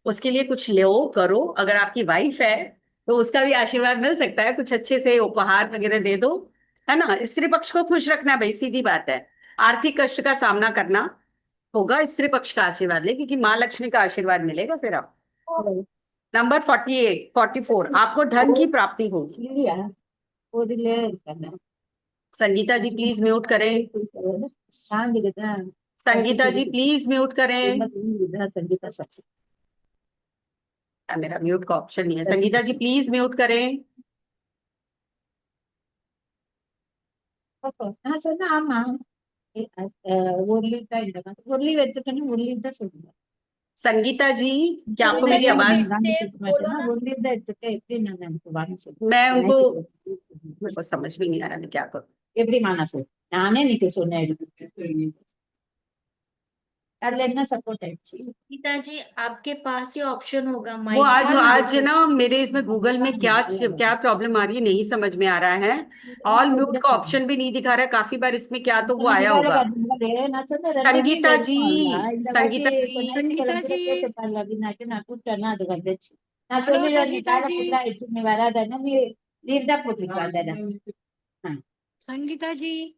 उसके लिए कुछ लो करो। अगर आपकी वाइफ है तो उसका भी आशीर्वाद मिल सकता है, कुछ अच्छे से उपहार वगैरह दे दो, है ना। स्त्री पक्ष को खुश रखना भाई, सीधी बात है। आर्थिक कष्ट का सामना करना होगा, स्त्री पक्ष का आशीर्वाद ले, क्योंकि माँ लक्ष्मी का आशीर्वाद मिलेगा फिर आप। नंबर 48, 44, आपको धन की प्राप्ति होगी। संगीता जी प्लीज म्यूट करें। संगीता जी प्लीज म्यूट करें। मेरा म्यूट का ऑप्शन नहीं है। संगीता जी प्लीज म्यूट करें। संगीता जी क्या आपको मेरी आवाज? मैं उनको, मेरे को समझ भी नहीं आ रहा मैं क्या करूं। गीता जी आपके पास ही ऑप्शन होगा वो माइक आज ना मेरे इसमें गूगल में क्या प्रॉब्लम आ रही है नहीं समझ में आ रहा है। ऑल म्यूट का ऑप्शन भी नहीं दिखा रहा है, काफी बार इसमें क्या तो वो आया होगा। संगीता जी, संगीता जी, संगीता जी, हेलो संगीता जी, संगीता जी,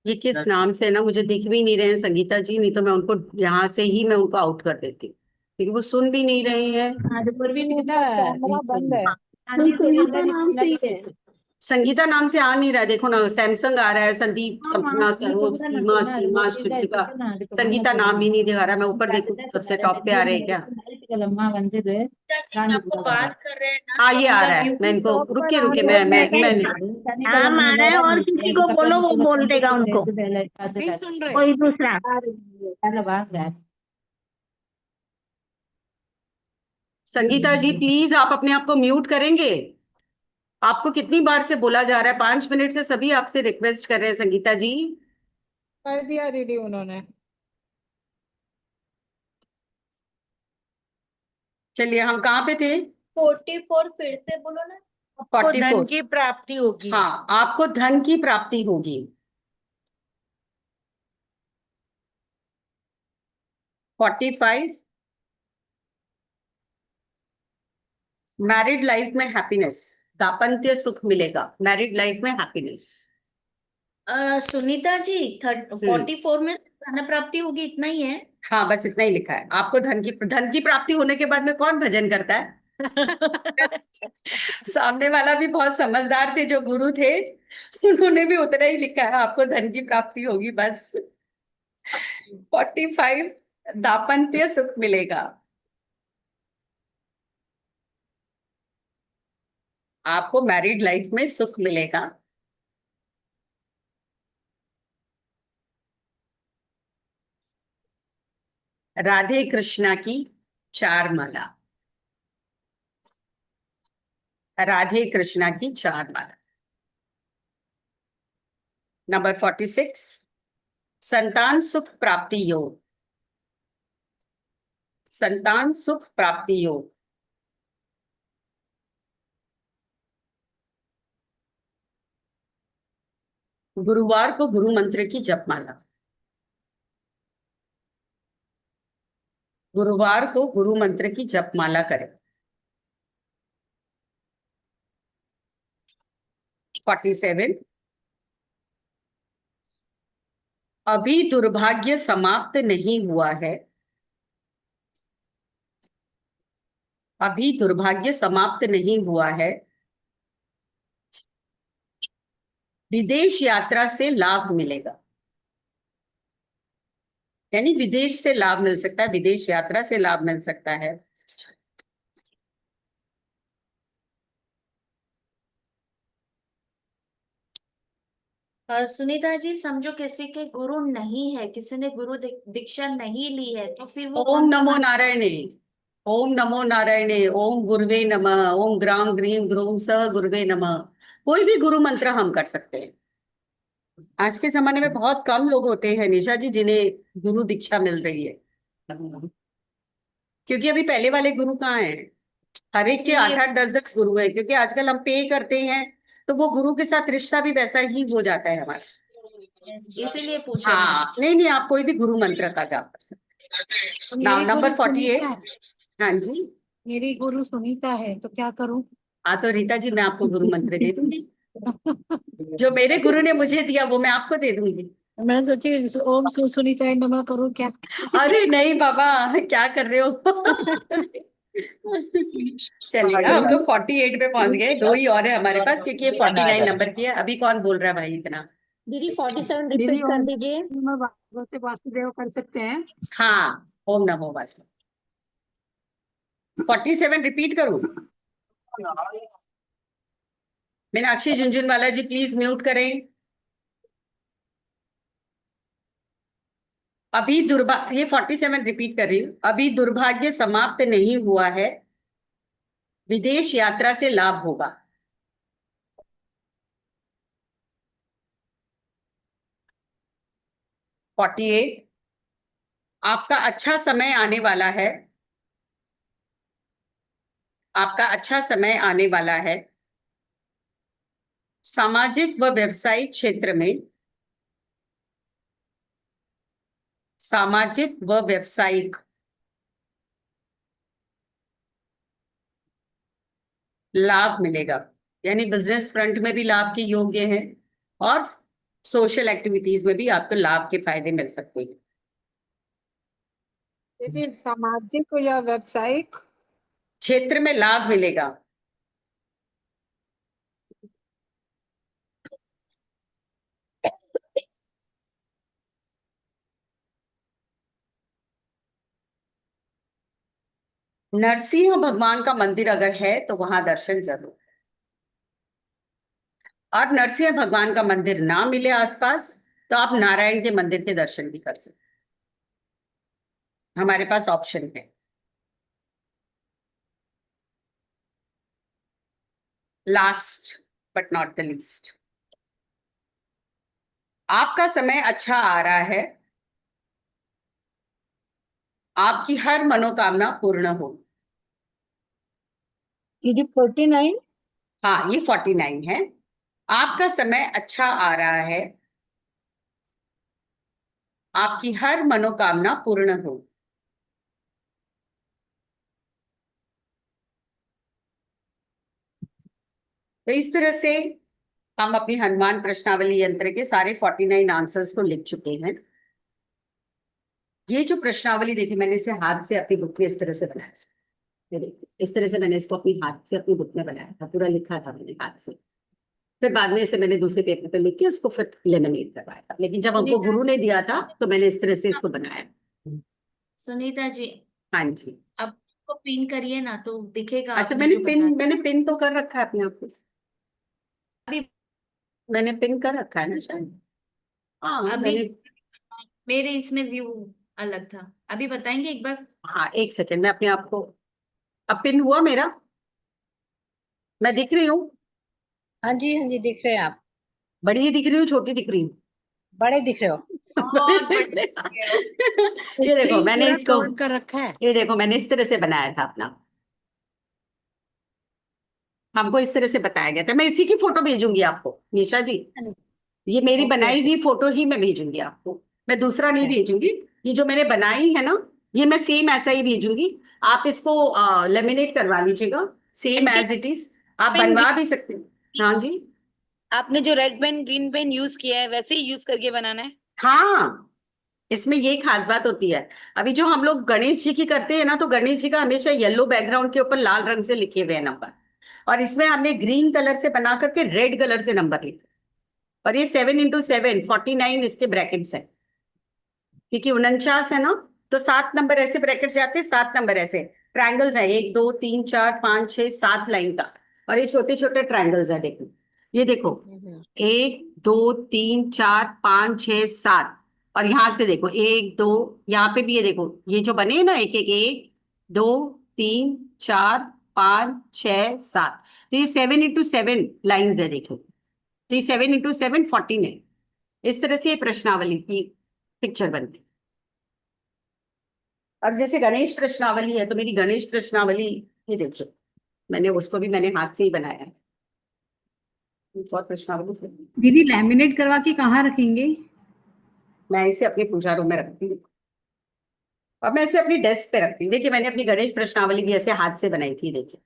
ये किस नाम से ना मुझे दिख भी नहीं रहे हैं संगीता जी, नहीं तो मैं उनको यहाँ से ही मैं उनको आउट कर देती, लेकिन वो सुन भी नहीं रहे हैं। संगीता नाम से ही है। संगीता नाम से आ नहीं रहा है, देखो ना, सैमसंग आ रहा है, संदीप, हाँ, सपना, सरोज, सीमा, सीमा, श्रुतिका, संगीता नाम ही नहीं दिखा रहा। मैं ऊपर देखूं सबसे टॉप पे आ रहे हैं क्या? आपको बात कर रहे हैं ना, हाँ, तो ये आ उनका रहा है। view मैं इनको, टॉप पर रुकिए आ रुकिए, रहे मैं हैं। नाम आ रहा है, और किसी को बोलो वो बोल देगा उनको, नहीं सुन रहे। कोई दूसरा। संगीता जी प्लीज आप अपने आप को म्यूट करेंगे? आपको कितनी बार से बोला जा रहा है, 5 मिनट से सभी आपसे रिक्वेस्ट कर रहे हैं संगीता जी। कर दिया दीदी उन्होंने। चलिए, हम कहाँ पे थे? 44 फिर से बोलो ना। आपको धन 44। की प्राप्ति होगी। हाँ, आपको धन की प्राप्ति होगी। 45, मैरिड लाइफ में हैप्पीनेस, दाम्पत्य सुख मिलेगा, मैरिड लाइफ में हैप्पीनेस। सुनीता जी 44 में धन प्राप्ति होगी, इतना ही है। हाँ, बस इतना ही लिखा है। आपको धन की प्राप्ति होने के बाद में कौन भजन करता है? सामने वाला भी बहुत समझदार थे, जो गुरु थे, उन्होंने भी उतना ही लिखा है, आपको धन की प्राप्ति होगी बस। 45, दाम्पत्य सुख मिलेगा। आपको मैरिड लाइफ में सुख मिलेगा। राधे कृष्णा की 4 माला, राधे कृष्णा की 4 माला। नंबर 46, संतान सुख प्राप्ति योग, संतान सुख प्राप्ति योग। गुरुवार को गुरु मंत्र की जपमाला, गुरुवार को गुरु मंत्र की जपमाला करें। 47, अभी दुर्भाग्य समाप्त नहीं हुआ है, अभी दुर्भाग्य समाप्त नहीं हुआ है, विदेश यात्रा से लाभ मिलेगा। यानी विदेश से लाभ मिल सकता है, विदेश यात्रा से लाभ मिल सकता है। सुनीता जी समझो किसी के गुरु नहीं है, किसी ने गुरु दीक्षा नहीं ली है, तो फिर वो ओम कौन सा नमो नारायणे, ओम नमो नारायणे, ओम गुरुवे नमः, ओम ग्राम ग्रीम ग्रूम सह गुरुवे नमः। कोई भी गुरु मंत्र हम कर सकते हैं। आज के जमाने में बहुत कम लोग होते हैं निशा जी जिन्हें गुरु दीक्षा मिल रही है, क्योंकि अभी पहले वाले गुरु कहाँ हैं? हर एक के 8-8, 10-10 गुरु है, क्योंकि आजकल हम पे करते हैं, तो वो गुरु के साथ रिश्ता भी वैसा ही हो जाता है हमारा। इसीलिए पूछा हाँ, नहीं, आप कोई भी गुरु मंत्र का जाप कर सकते हैं। Now number 48। हाँ जी, मेरी गुरु सुनीता है, तो क्या करूं? हाँ तो रीता जी, मैं आपको गुरु मंत्र दे दूंगी। जो मेरे गुरु ने मुझे दिया वो मैं आपको दे दूंगी। मैं सोची ओम सुनीता नमः करूं क्या? अरे नहीं बाबा, क्या कर रहे हो? चलिए, हम लोग 48 पे पहुंच गए। 2 ही और है हमारे पास, क्योंकि ये 49 नंबर की है। अभी कौन बोल रहा है भाई इतना? दीदी 47 दीदी रिपीट कर दीजिए। भगवते वासुदेव कर सकते हैं? हाँ, ओम नमो वासुदेव। 47 रिपीट करूं? मीनाक्षी झुंझुनवाला जी प्लीज म्यूट करें। ये 47 रिपीट कर रही हूँ। अभी दुर्भाग्य समाप्त नहीं हुआ है, विदेश यात्रा से लाभ होगा। फोर्टी एट, आपका अच्छा समय आने वाला है, आपका अच्छा समय आने वाला है। सामाजिक व व्यवसायिक क्षेत्र में, सामाजिक व व्यवसायिक लाभ मिलेगा। यानी बिजनेस फ्रंट में भी लाभ के योग्य है, और सोशल एक्टिविटीज में भी आपको लाभ के फायदे मिल सकते हैं। दीदी सामाजिक या व्यावसायिक क्षेत्र में लाभ मिलेगा। नरसिंह भगवान का मंदिर अगर है तो वहां दर्शन जरूर। और नरसिंह भगवान का मंदिर ना मिले आसपास तो आप नारायण के मंदिर के दर्शन भी कर सकते, हमारे पास ऑप्शन है। Last but not the least, आपका समय अच्छा आ रहा है, आपकी हर मनोकामना पूर्ण हो। दीदी 49। हाँ, ये 49 है। आपका समय अच्छा आ रहा है, आपकी हर मनोकामना पूर्ण हो। तो इस तरह से हम अपनी हनुमान प्रश्नावली यंत्र के सारे 49 आंसर्स को लिख चुके हैं। ये जो प्रश्नावली देखी मैंने इसे हाथ से अपनी बुक में इस तरह से बनाया, ये देखिए, इस तरह से मैंने इसको अपनी हाथ से अपनी बुक में बनाया था, पूरा लिखा था मैंने हाथ से। फिर बाद में इसे मैंने दूसरे पेपर पे लिख के उसको फिर लेमिनेट करवाया था, लेकिन जब हमको गुरु ने दिया था तो मैंने इस तरह से इसको बनाया। सुनीता जी, हाँ जी। अब को पिन करिए ना तो दिखेगा। अच्छा, आपने मैंने जो पिन बताया। मैंने पिन तो कर रखा है अपने आप को, अभी मैंने पिन कर रखा है ना शायद। हाँ अभी मैंने, मेरे इसमें व्यू अलग था, अभी बताएंगे एक बार। हाँ एक सेकेंड, मैं अपने आप को, अब पिन हुआ मेरा, मैं दिख रही हूँ? हाँ जी दिख रहे हैं आप, बड़ी दिख रही हूँ, छोटी दिख रही हूँ? बड़े दिख रहे हो। बहुत बढ़िया। ये देखो Screen मैंने पूरा इसको, cover कर रखा है। ये देखो मैंने इस तरह से बनाया था अपना, हमको इस तरह से बताया गया था। मैं इसी की फोटो भेजूंगी आपको निशा जी, ये मेरी ओके, बनाई ओके। हुई फोटो ही मैं भेजूंगी आपको, मैं दूसरा नहीं भेजूंगी। ये जो मैंने बनाई है ना, ये मैं सेम ऐसा ही भेजूंगी। आप इसको लेमिनेट करवा लीजिएगा same aunty, as it is, आप पेन बनवा भी सकते हैं। हाँ जी, आपने जो red pen green pen use किया है वैसे ही यूज करके बनाना है। हाँ इसमें ये खास बात होती है। अभी जो हम लोग गणेश जी की करते हैं ना, तो गणेश जी का हमेशा येलो बैकग्राउंड के ऊपर लाल रंग से लिखे हुए हैं नंबर, और इसमें हमने ग्रीन कलर से बना करके रेड कलर से नंबर लिखे। और ये 7 × 7 49 इसके ब्रैकेट्स हैं, क्योंकि 49 है ना, तो 7 नंबर ऐसे ब्रैकेट जाते हैं, 7 नंबर ऐसे ट्रायंगल्स है, 1 2 3 4 5 6 7 लाइन का, और ये छोटे छोटे ट्रायंगल्स है। देखो ये देखो, 1 2 3 4 5 6 7, और यहां से देखो 1 2, यहाँ पे भी ये देखो, ये जो बने हैं ना, एक एक 1 2 3 4 5 6 7, तो ये 7 × 7 लाइन्स है। देखो, तो ये 7 × 7 14 है। इस तरह से ये प्रश्नावली की पिक्चर बनती है। अब जैसे गणेश प्रश्नावली है, तो मेरी गणेश प्रश्नावली ये देखिए, मैंने उसको भी मैंने हाथ से ही बनाया है। बहुत प्रश्नावली दीदी लैमिनेट करवा के कहाँ रखेंगे? मैं इसे अपने पूजा रूम में रखती हूँ, और मैं इसे अपनी डेस्क पे रखती हूँ। देखिए मैंने अपनी गणेश प्रश्नावली भी ऐसे हाथ से बनाई थी। देखिए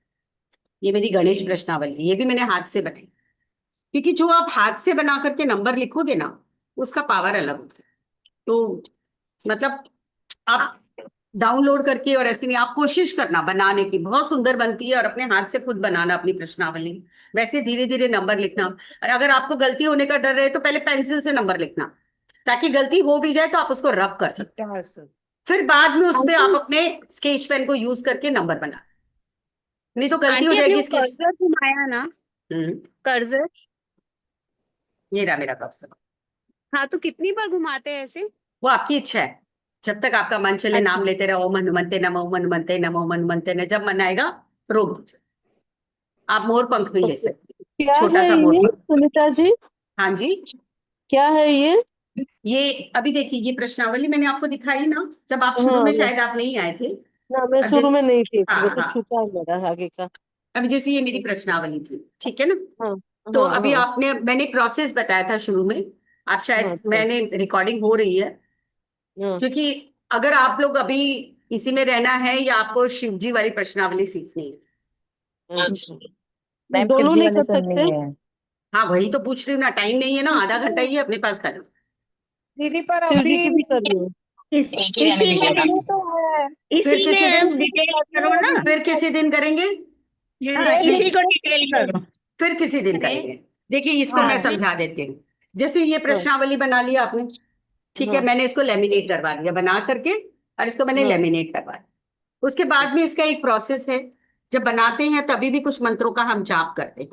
ये मेरी गणेश प्रश्नावली, ये भी मैंने हाथ से बनाई, क्योंकि जो आप हाथ से बना करके नंबर लिखोगे ना, उसका पावर अलग होता है। तो मतलब आप डाउनलोड करके और ऐसे नहीं, आप कोशिश करना बनाने की, बहुत सुंदर बनती है। और अपने हाथ से खुद बनाना अपनी प्रश्नावली, वैसे धीरे धीरे नंबर लिखना। अगर आपको गलती होने का डर रहे तो पहले पेंसिल से नंबर लिखना, ताकि गलती हो भी जाए तो आप उसको रब कर सकते हो, फिर बाद में उस पे आप अपने स्केच पेन को यूज करके नंबर बना, नहीं तो गलती हो आंटी अभी जाएगी वो स्केच। कर्सर घुमाया ना, कर्सर, ये रहा मेरा कर्सर। हाँ तो कितनी बार घुमाते हैं ऐसे? वो आपकी इच्छा है, जब तक आपका मन चले नाम लेते रहो, ओम हनुमंते नमः, ओम हनुमंते नमः, ओम हनुमंते नमः। जब मन आएगा रोक दीजिए। आप मोर पंख भी ले सकते हैं, क्या छोटा है सा मोर ये पंख। सुनीता जी? हाँ जी, क्या है ये? ये अभी देखिए, ये प्रश्नावली मैंने आपको दिखाई ना, जब आप शुरू हाँ में शायद आप नहीं आए थे। ना, मैं अब शुरू में नहीं थी, हाँ वो तो हाँ, छूटा है मेरा आगे का। अभी जैसे ये मेरी प्रश्नावली थी, ठीक है ना। हाँ तो हाँ अभी हाँ आपने, मैंने प्रोसेस बताया था शुरू में, आप हाँ, शायद, अच्छा, मैंने रिकॉर्डिंग हो रही है, हाँ, क्योंकि अगर आप लोग अभी इसी में रहना है या आपको शिव जी वाली प्रश्नावली सीखनी है। अच्छा। मैम दोनों शिवजी नहीं वाले कर सुननी सकते? है। हाँ वही तो पूछ रही हूँ ना, टाइम नहीं है ना, आधा घंटा ही है अपने पास खाली। दीदी पर शिव जी अभी की भी कर रही हूँ। इसीलिए तो है, फिर किसी इसीलिए दिन, डिटेल करो ना। फिर किसी दिन करेंगे, हाँ, इसी को डिटेल करो। फिर किसी दिन करेंगे। देखिए इसको मैं समझा देती हूँ। जैसे ये हाँ प्रश्नावली बना लिया आपने, ठीक है, हाँ मैंने इसको लेमिनेट करवा दिया बना करके, और इसको मैंने हाँ लेमिनेट करवा दिया। उसके बाद में इसका एक प्रोसेस है। जब बनाते हैं तभी भी कुछ मंत्रों का हम जाप करते हैं,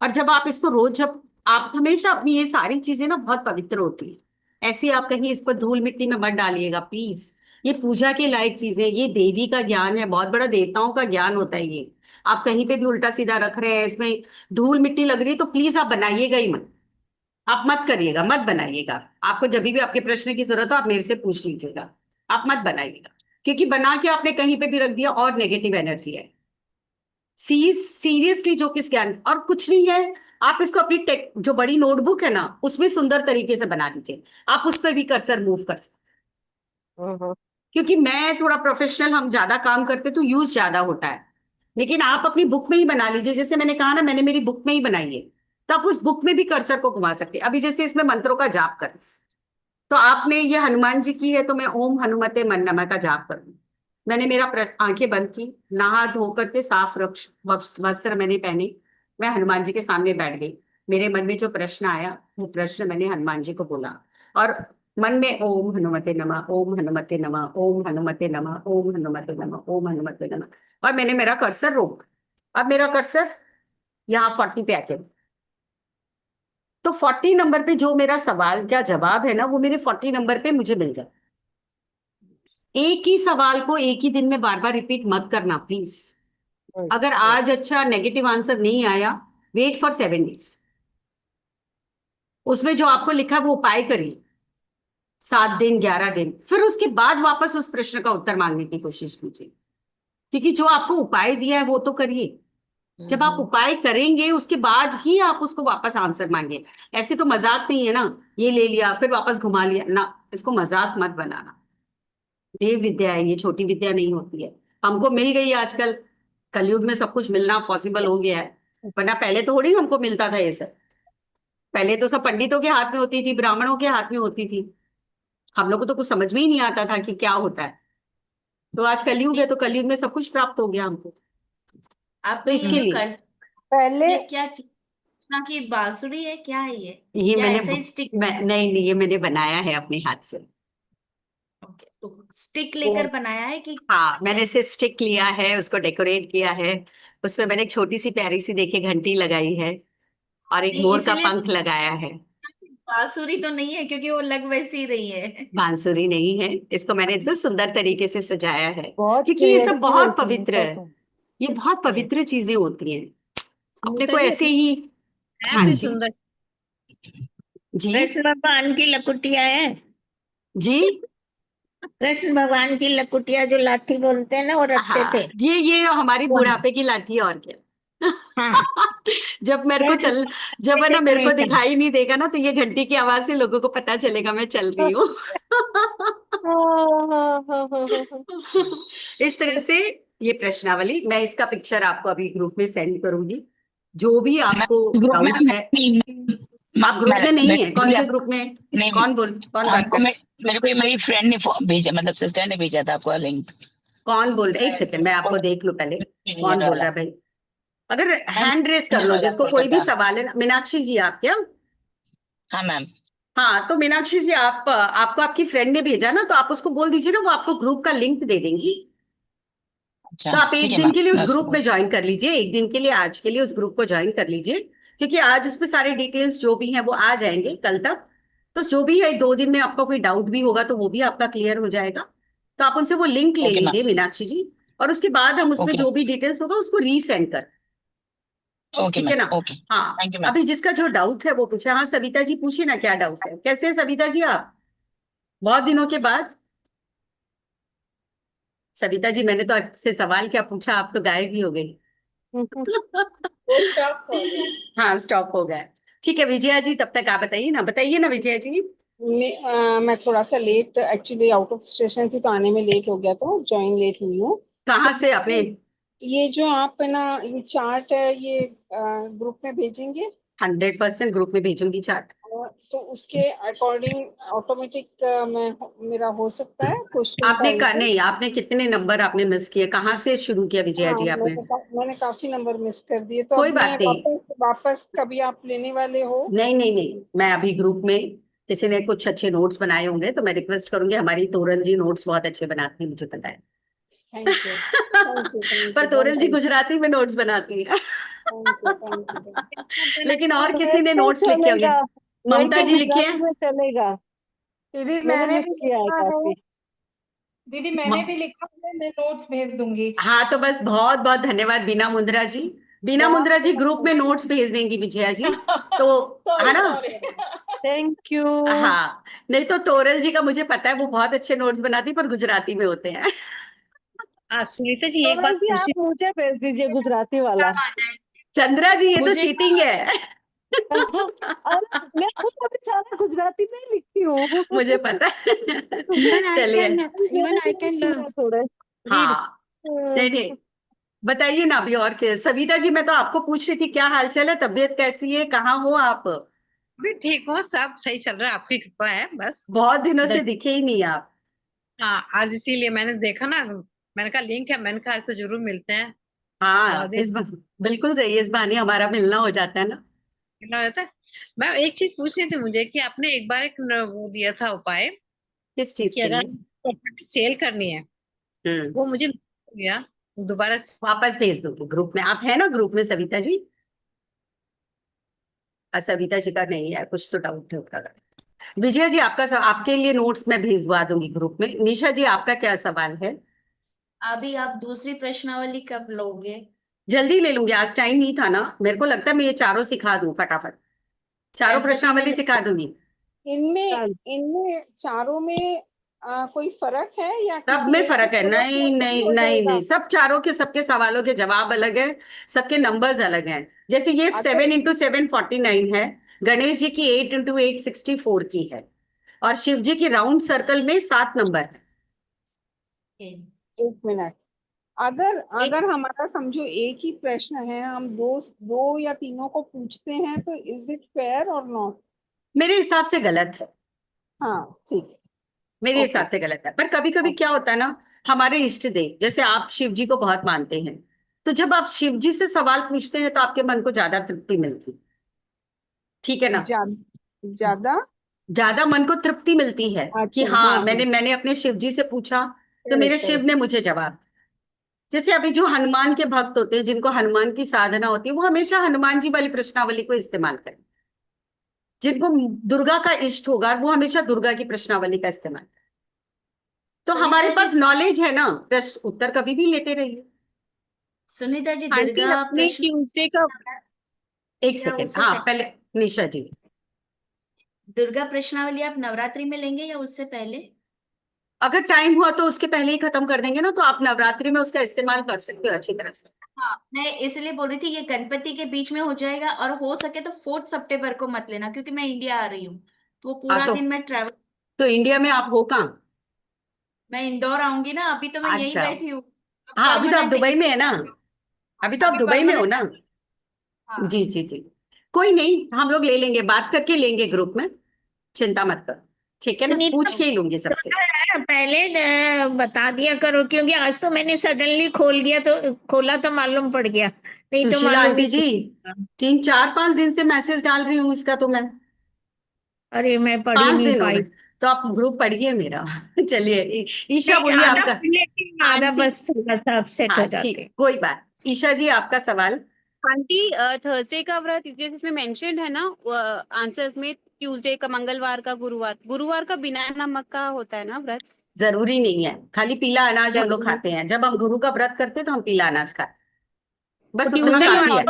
और जब आप इसको रोज, जब आप हमेशा अपनी ये सारी चीजें ना बहुत पवित्र होती है, ऐसी आप कहीं इस पर धूल मिट्टी में मत डालिएगा प्लीज। ये पूजा के लायक चीजें, ये देवी का ज्ञान है, बहुत बड़ा देवताओं का ज्ञान होता है ये। आप कहीं पे भी उल्टा सीधा रख रहे हैं, इसमें धूल मिट्टी लग रही है, तो प्लीज आप बनाइएगा ही मत। आप मत करिएगा, मत बनाइएगा। आपको जब भी आपके प्रश्न की जरूरत हो आप मेरे से पूछ लीजिएगा, आप मत बनाइएगा, क्योंकि बना के आपने कहीं पे भी रख दिया और नेगेटिव एनर्जी है। सीरियसली जो किस ज्ञान और कुछ नहीं है, आप इसको अपनी टेक जो बड़ी नोटबुक है ना उसमें सुंदर तरीके से बना लीजिए, आप उस पर भी कर्सर मूव कर सकते। क्योंकि मैं थोड़ा प्रोफेशनल, हम ज्यादा काम करते तो यूज ज्यादा होता है, लेकिन आप अपनी बुक में ही बना लीजिए। जैसे मैंने कहा ना, मैंने मेरी बुक में ही बनाई है, तो आप उस बुक में भी कर्सर को घुमा सकते हैं। अभी जैसे इसमें मंत्रों का जाप कर, तो आपने ये हनुमान जी की है, तो मैं ओम हनुमते मन नमः का जाप करूँ। मैंने मेरा आंखें बंद की, नहा धो करके साफ वस्त्र मैंने पहने, मैं हनुमान जी के सामने बैठ गई। मेरे मन में जो प्रश्न आया वो प्रश्न मैंने हनुमान जी को बोला, और मन में ओम हनुमते नमः, ओम हनुमते नमः, ओम हनुमते नमः, ओम हनुमते नमः, ओम हनुमते नमः, और मैंने मेरा कर्सर रोक। अब मेरा कर्सर यहाँ 40 पे आके, तो 40 नंबर पे जो मेरा सवाल का जवाब है ना, वो मेरे 40 नंबर पे मुझे मिल जाए। एक ही सवाल को एक ही दिन में बार बार रिपीट मत करना प्लीज। अगर आज अच्छा नेगेटिव आंसर नहीं आया, वेट फॉर 7 डेज, उसमें जो आपको लिखा है वो उपाय करिए, 7 दिन 11 दिन, फिर उसके बाद वापस उस प्रश्न का उत्तर मांगने की कोशिश कीजिए, क्योंकि जो आपको उपाय दिया है वो तो करिए। जब आप उपाय करेंगे उसके बाद ही आप उसको वापस आंसर मांगे। ऐसे तो मजाक नहीं है ना, ये ले लिया फिर वापस घुमा लिया ना, इसको मजाक मत बनाना। देव विद्या है ये, छोटी विद्या नहीं होती है। हमको मिल गई आजकल, कलयुग में सब कुछ मिलना पॉसिबल हो गया है, वरना पहले तो थोड़ी हमको मिलता था ये सब। पहले तो सब पंडितों के हाथ में होती थी, ब्राह्मणों के हाथ में होती थी, हम लोग को तो कुछ समझ में ही नहीं आता था कि क्या होता है। तो आज कलयुग है, तो कलयुग में सब कुछ प्राप्त हो गया हमको। आप तो इसके लिए पहले ये क्या चीज ना कि बांसुरी है, क्या है ये या मैंने ऐसे ही स्टिक? नहीं, ये मैंने बनाया है अपने हाथ से। ओके, तो स्टिक लेकर बनाया है कि? हाँ, मैंने इसे स्टिक लिया है, उसको डेकोरेट किया है, उसमें मैंने एक छोटी सी प्यारी सी देखिए घंटी लगाई है, और एक मोर का पंख लगाया है। बांसुरी तो नहीं है, क्योंकि वो लग वैसी ही रही है। बांसुरी नहीं है, इसको मैंने इतना सुंदर तरीके से सजाया है, क्योंकि ये सब बहुत पवित्र है, ये बहुत पवित्र चीजें होती हैं। अपने को ऐसे ही। हाँ जी सुंदर जी कृष्ण भगवान की लकुटिया है जी। कृष्ण भगवान की लकुटिया जो लाठी बोलते हैं ना, वो रखते हाँ, थे। ये हमारी बुढ़ापे की लाठी है, और क्या। हाँ। जब मेरे को जब है ना मेरे को दिखाई नहीं देगा ना, तो ये घंटी की आवाज से लोगों को पता चलेगा मैं चल रही हूँ। इस तरह से ये प्रश्नावली, मैं इसका पिक्चर आपको अभी ग्रुप में सेंड करूंगी। जो भी आपको डाउट है, आप ग्रुप में नहीं है, कौन से ग्रुप में? कौन बात कर? मेरे को मेरी फ्रेंड ने भेजा, मतलब सिस्टर ने भेजा था आपको लिंक। कौन बोल रहा है? एक सेकंड, मैं आपको देख लूं पहले कौन बोल रहा है भाई। अगर हैंड रेस कर लो, जिसको कोई भी सवाल है। मीनाक्षी जी आप क्या? हाँ मैम। हाँ, तो मीनाक्षी जी आपको आपकी फ्रेंड ने भेजा ना, तो आप उसको बोल दीजिए ना, वो आपको ग्रुप का लिंक दे देंगी। तो आप एक दिन के लिए उस ग्रुप में ज्वाइन कर लीजिए, एक दिन के लिए आज के लिए उस ग्रुप को ज्वाइन कर लीजिए, क्योंकि आज इसमें सारे डिटेल्स जो भी हैं वो आ जाएंगे कल तक। तो जो भी है 2 दिन में आपका कोई डाउट भी होगा तो वो भी आपका क्लियर हो जाएगा। तो आप उनसे वो लिंक ले लीजिए मीनाक्षी जी, और उसके बाद हम उसमें जो भी डिटेल्स होगा उसको रीसेंड कर। ठीक है ना? हाँ, अभी जिसका जो डाउट है वो पूछे। हाँ सविता जी पूछिए ना, क्या डाउट है? कैसे है सविता जी आप? बहुत दिनों के बाद। सविता जी मैंने तो आपसे सवाल क्या पूछा, आप तो गायब ही हो गई। हाँ, स्टॉप हो गया। ठीक है विजया जी, तब तक आप बताइए ना विजया जी। मैं थोड़ा सा late, actually out of station थी तो आने में लेट हो गया, तो ज्वाइन लेट हुई हूँ। कहाँ से आपने? ये जो आप है ना, ये चार्ट है, ये ग्रुप में भेजेंगे? 100% ग्रुप में भेजूंगी चार्ट। तो उसके अकॉर्डिंग ऑटोमेटिक मेरा हो सकता है क्वेश्चन? आपने कितने नंबर आपने मिस किए? कहाँ से शुरू किया विजया जी आपने? मैंने काफी नंबर मिस कर दिए, तो कोई अब बात नहीं, वापस कभी आप लेने वाले हो? नहीं, मैं अभी ग्रुप में किसी ने कुछ अच्छे नोट्स बनाए होंगे तो मैं रिक्वेस्ट करूंगी। हमारी तोरल जी नोट्स बहुत अच्छे बनाती है, मुझे पता है। थैंक यू थैंक यू पर तोरल जी गुजराती में नोट्स बनाती है। लेकिन और किसी ने नोट्स लिखे होंगे? ममता जी लिखे हैं? में चलेगा। दीदी मैंने मैंने मिस भी किया है लिखा है, काफी। दीदी मैंने भी लिखा है, मैं नोट्स भेज दूंगी। हाँ, तो बस बहुत बहुत धन्यवाद बीना मुंद्रा जी। बीना मुंद्रा जी ग्रुप में नोट्स भेज देंगी विजया जी, तो है ना? Thank you. हाँ, नहीं तो तोरल जी का मुझे पता है, वो बहुत अच्छे नोट्स बनाती, पर गुजराती में होते हैं। सुनीता जी एक बात जी आप पूछी। मुझे भेज दीजिए गुजराती वाला। चंद्रा जी, ये तो चीटिंग है। अरे मैं खुद कभी सारा गुजराती में ही लिखती हूँ। मुझे पता है। चलिए, Even I can थोड़े हाँ, नहीं नहीं, बताइए ना अभी और क्या। सविता जी, मैं तो आपको पूछ रही थी क्या हाल चाल है, तबीयत कैसी है, कहाँ हो आप? भी ठीक हो, सब सही चल रहा है, आपकी कृपा है बस। बहुत दिनों से दिखे ही नहीं आप। हाँ, आज इसीलिए मैंने देखा ना, मैंने कहा लिंक है, मैंने कहा आज तो जरूर मिलते हैं। हाँ, बहुत दिन बिल्कुल सही है, इस बहाने हमारा मिलना हो जाता है ना। मिला रहता है। मैं एक चीज पूछनी थी मुझे कि आपने एक बार एक वो दिया था उपाय किस चीज कि के अगर लिए? प्रॉपर्टी सेल करनी है, वो मुझे हो गया दोबारा से। वापस भेज दूंगी ग्रुप में। आप है ना ग्रुप में सविता जी? सविता जी का नहीं है, कुछ तो डाउट है उनका। विजया जी, आपके लिए नोट्स मैं भेजवा दूंगी ग्रुप में। निशा जी, आपका क्या सवाल है? अभी आप दूसरी प्रश्नावली कब लोगे? जल्दी ले लूंगी, आज टाइम नहीं था ना। मेरे को लगता है मैं ये चारों सिखा दूं फटाफट, चारों गणपति में प्रश्नावली सिखा दूंगी। इनमें इनमें चारों में कोई फर्क है या सब किसी में एक फर्क है? को बोलो नहीं तो नहीं हो नहीं जाएगा? नहीं, सब चारों के, सबके सवालों के जवाब अलग है, सबके नंबर्स अलग हैं। जैसे ये अगर 7 into 7 49 है, गणेश जी की 8 into 8 64 की है, और शिव जी की राउंड सर्कल में 7 नंबर है। एक मिनट, अगर अगर हमारा समझो एक ही प्रश्न है, हम दो दो या तीनों को पूछते हैं, तो इज इट फेयर और नॉट? मेरे हिसाब से गलत है। हाँ ठीक है, मेरे ओके हिसाब से गलत है, पर कभी कभी क्या होता है ना, हमारे इष्ट देव, जैसे आप शिव जी को बहुत मानते हैं, तो जब आप शिव जी से सवाल पूछते हैं तो आपके मन को ज्यादा तृप्ति मिलती है। ठीक है ना? ज्यादा ज्यादा मन को तृप्ति मिलती है कि अच्छा, हाँ, हाँ हाँ, मैंने अपने शिव जी से पूछा तो मेरे करेक्ट शिव करेक्ट। ने मुझे जवाब दिया। जैसे अभी जो हनुमान के भक्त होते हैं, जिनको हनुमान की साधना होती है, वो हमेशा हनुमान जी वाली प्रश्नावली को इस्तेमाल करें। जिनको दुर्गा का इष्ट होगा, वो हमेशा दुर्गा की प्रश्नावली का इस्तेमाल करें। तो हमारे सुनीता जी, पास नॉलेज है ना, प्रश्न उत्तर कभी भी लेते रहिए। सुनीता जी, आंटी दुर्गा अपने प्रश्न ट्यूसडे का एक या सेकेंड, उससे हाँ पहले पहले निशा जी। दुर्गा प्रश्नावली आप नवरात्रि में लेंगे या उससे पहले? अगर टाइम हुआ तो उसके पहले ही खत्म कर देंगे ना, तो आप नवरात्रि में उसका इस्तेमाल कर सकते हो अच्छी तरह से। हाँ, मैं इसलिए बोल रही थी ये गणपति के बीच में हो जाएगा, और हो सके तो 4 सितंबर को मत लेना, क्योंकि मैं इंडिया आ रही हूँ, तो वो हाँ, पूरा दिन मैं ट्रैवल। तो इंडिया में आप हो कहाँ? मैं इंदौर आऊंगी ना, अभी तो मैं यहीं अच्छा, बैठी हूँ। हाँ, अभी तो आप परमानेंट दुबई में है ना? अभी तो आप अभी दुबई में हो परमानेंट। ना? हाँ, जी जी जी, कोई नहीं, हम लोग ले लेंगे, बात करके लेंगे ग्रुप में, चिंता मत करो। ठीक है ना, सुनीता पूछ के ही लूंगी सबसे। पहले बता दिया करो, क्योंकि आज तो मैंने सडनली खोला तो मालूम पड़ गया, नहीं तो सुशीला मालूम आंटी ही जी, नहीं। 3 4 5 दिन से मैसेज डाल रही हूँ इसका तो मैं। अरे मैं पढ़ ही 5 नहीं दिन हो गए, पाई। तो आप ग्रुप पढ़िए मेरा। चलिए, ईशा नहीं, बोलिए आधा आपका। पढ़ लेती हूँ, आधा आंटी बस थोड़ा सा अपसेट हो हाँ जाते। ठीक, कोई बात। ईशा जी, आपका सवाल। आंटी थर्सडे का व्रत जैसे इसमें मेंशन्ड है ना, आंसर्स में ट्यूसडे का, मंगलवार का, गुरुवार का बिना नमक का होता है ना व्रत? जरूरी नहीं है, खाली पीला अनाज हम लोग जरूरी खाते हैं। जब हम गुरु का व्रत करते हैं तो हम पीला अनाज खाते हैं, तो बस उतना ट्यूसडे का काफी है।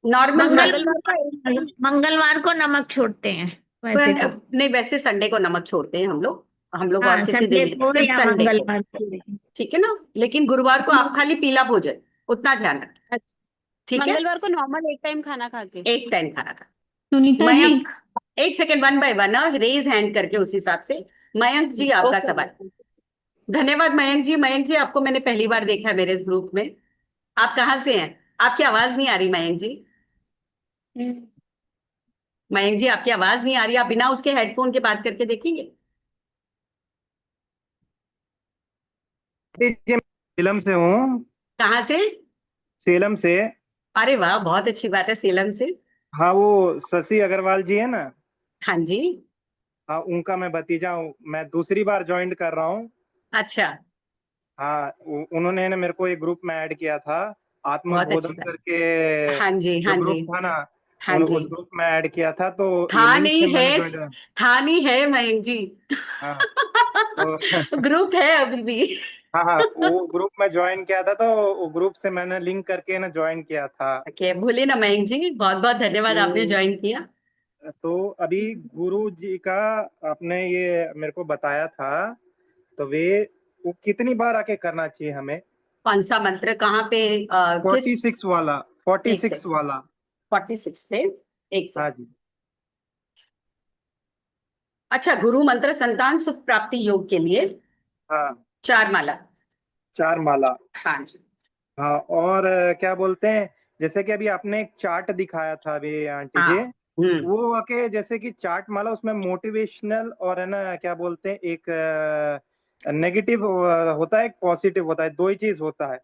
नॉर्मल नॉर्मल व्रत। मंगलवार को नमक छोड़ते हैं वैसे तो। नहीं, वैसे संडे को नमक छोड़ते हैं हम लोग और हाँ, किसी दिन संडे नहीं, को सिर्फ या संडे को। मंगलवार को। ठीक है ना? लेकिन गुरुवार को आप खाली पीला भोजन, उतना ध्यान रखें। अच्छा, ठीक है, मंगलवार को नॉर्मल एक टाइम खाना खा के। एक टाइम खाना खा। सुनीता जी, मयंक, एक सेकेंड, 1 by 1 रेज हैंड करके उस हिसाब से। मयंक जी, आपका ओके। सवाल। धन्यवाद मयंक जी। मयंक जी, आपको मैंने पहली बार देखा है मेरे इस ग्रुप में। आप कहाँ से हैं? आपकी आवाज नहीं आ रही मयंक जी। मयंक जी, आपकी आवाज नहीं आ रही, आप बिना उसके हेडफोन के बात करके देखेंगे। सेलम से हूँ। कहाँ से? सेलम से। अरे वाह, बहुत अच्छी बात है, सेलम से। हाँ, वो शशि अग्रवाल जी है ना? हाँ जी। हाँ, उनका मैं भतीजा हूँ। मैं दूसरी बार ज्वाइन कर रहा हूँ। अच्छा, हाँ, उन्होंने ना मेरे को एक ग्रुप में ऐड किया था, बहुत अच्छी आत्मबोधन बात। करके हाँ जी, जो हाँ ग्रुप जी, था ना, हाँ जी। उस ग्रुप में ऐड किया था, तो ये था लिंक से नहीं मैंने है, ज्वाइन। था नहीं है मयंक जी। हाँ तो ग्रुप है अभी भी। हाँ हाँ, वो ग्रुप में ज्वाइन किया था, तो वो ग्रुप से मैंने लिंक करके ना ज्वाइन किया था। ओके, भूले ना मयंक जी, बहुत बहुत धन्यवाद आपने तो ज्वाइन किया। अभी गुरु जी का आपने ये मेरे को बताया था, तो वो कितनी बार आके करना चाहिए हमें? कौन सा मंत्र कहाँ पे किस 46 वाला, एक से 46 वाला। 46 थे, एक से। हाँ जी। अच्छा, गुरु मंत्र संतान सुख प्राप्ति योग के लिए हाँ, 4 माला। 4 माला। हाँ जी। हाँ, और क्या बोलते हैं, जैसे कि अभी आपने एक चार्ट दिखाया था अभी आंटी जी, हाँ। वो आके जैसे कि चार्ट माला, उसमें मोटिवेशनल और है ना क्या बोलते हैं, एक नेगेटिव होता है, एक पॉजिटिव होता है, 2 ही चीज होता है।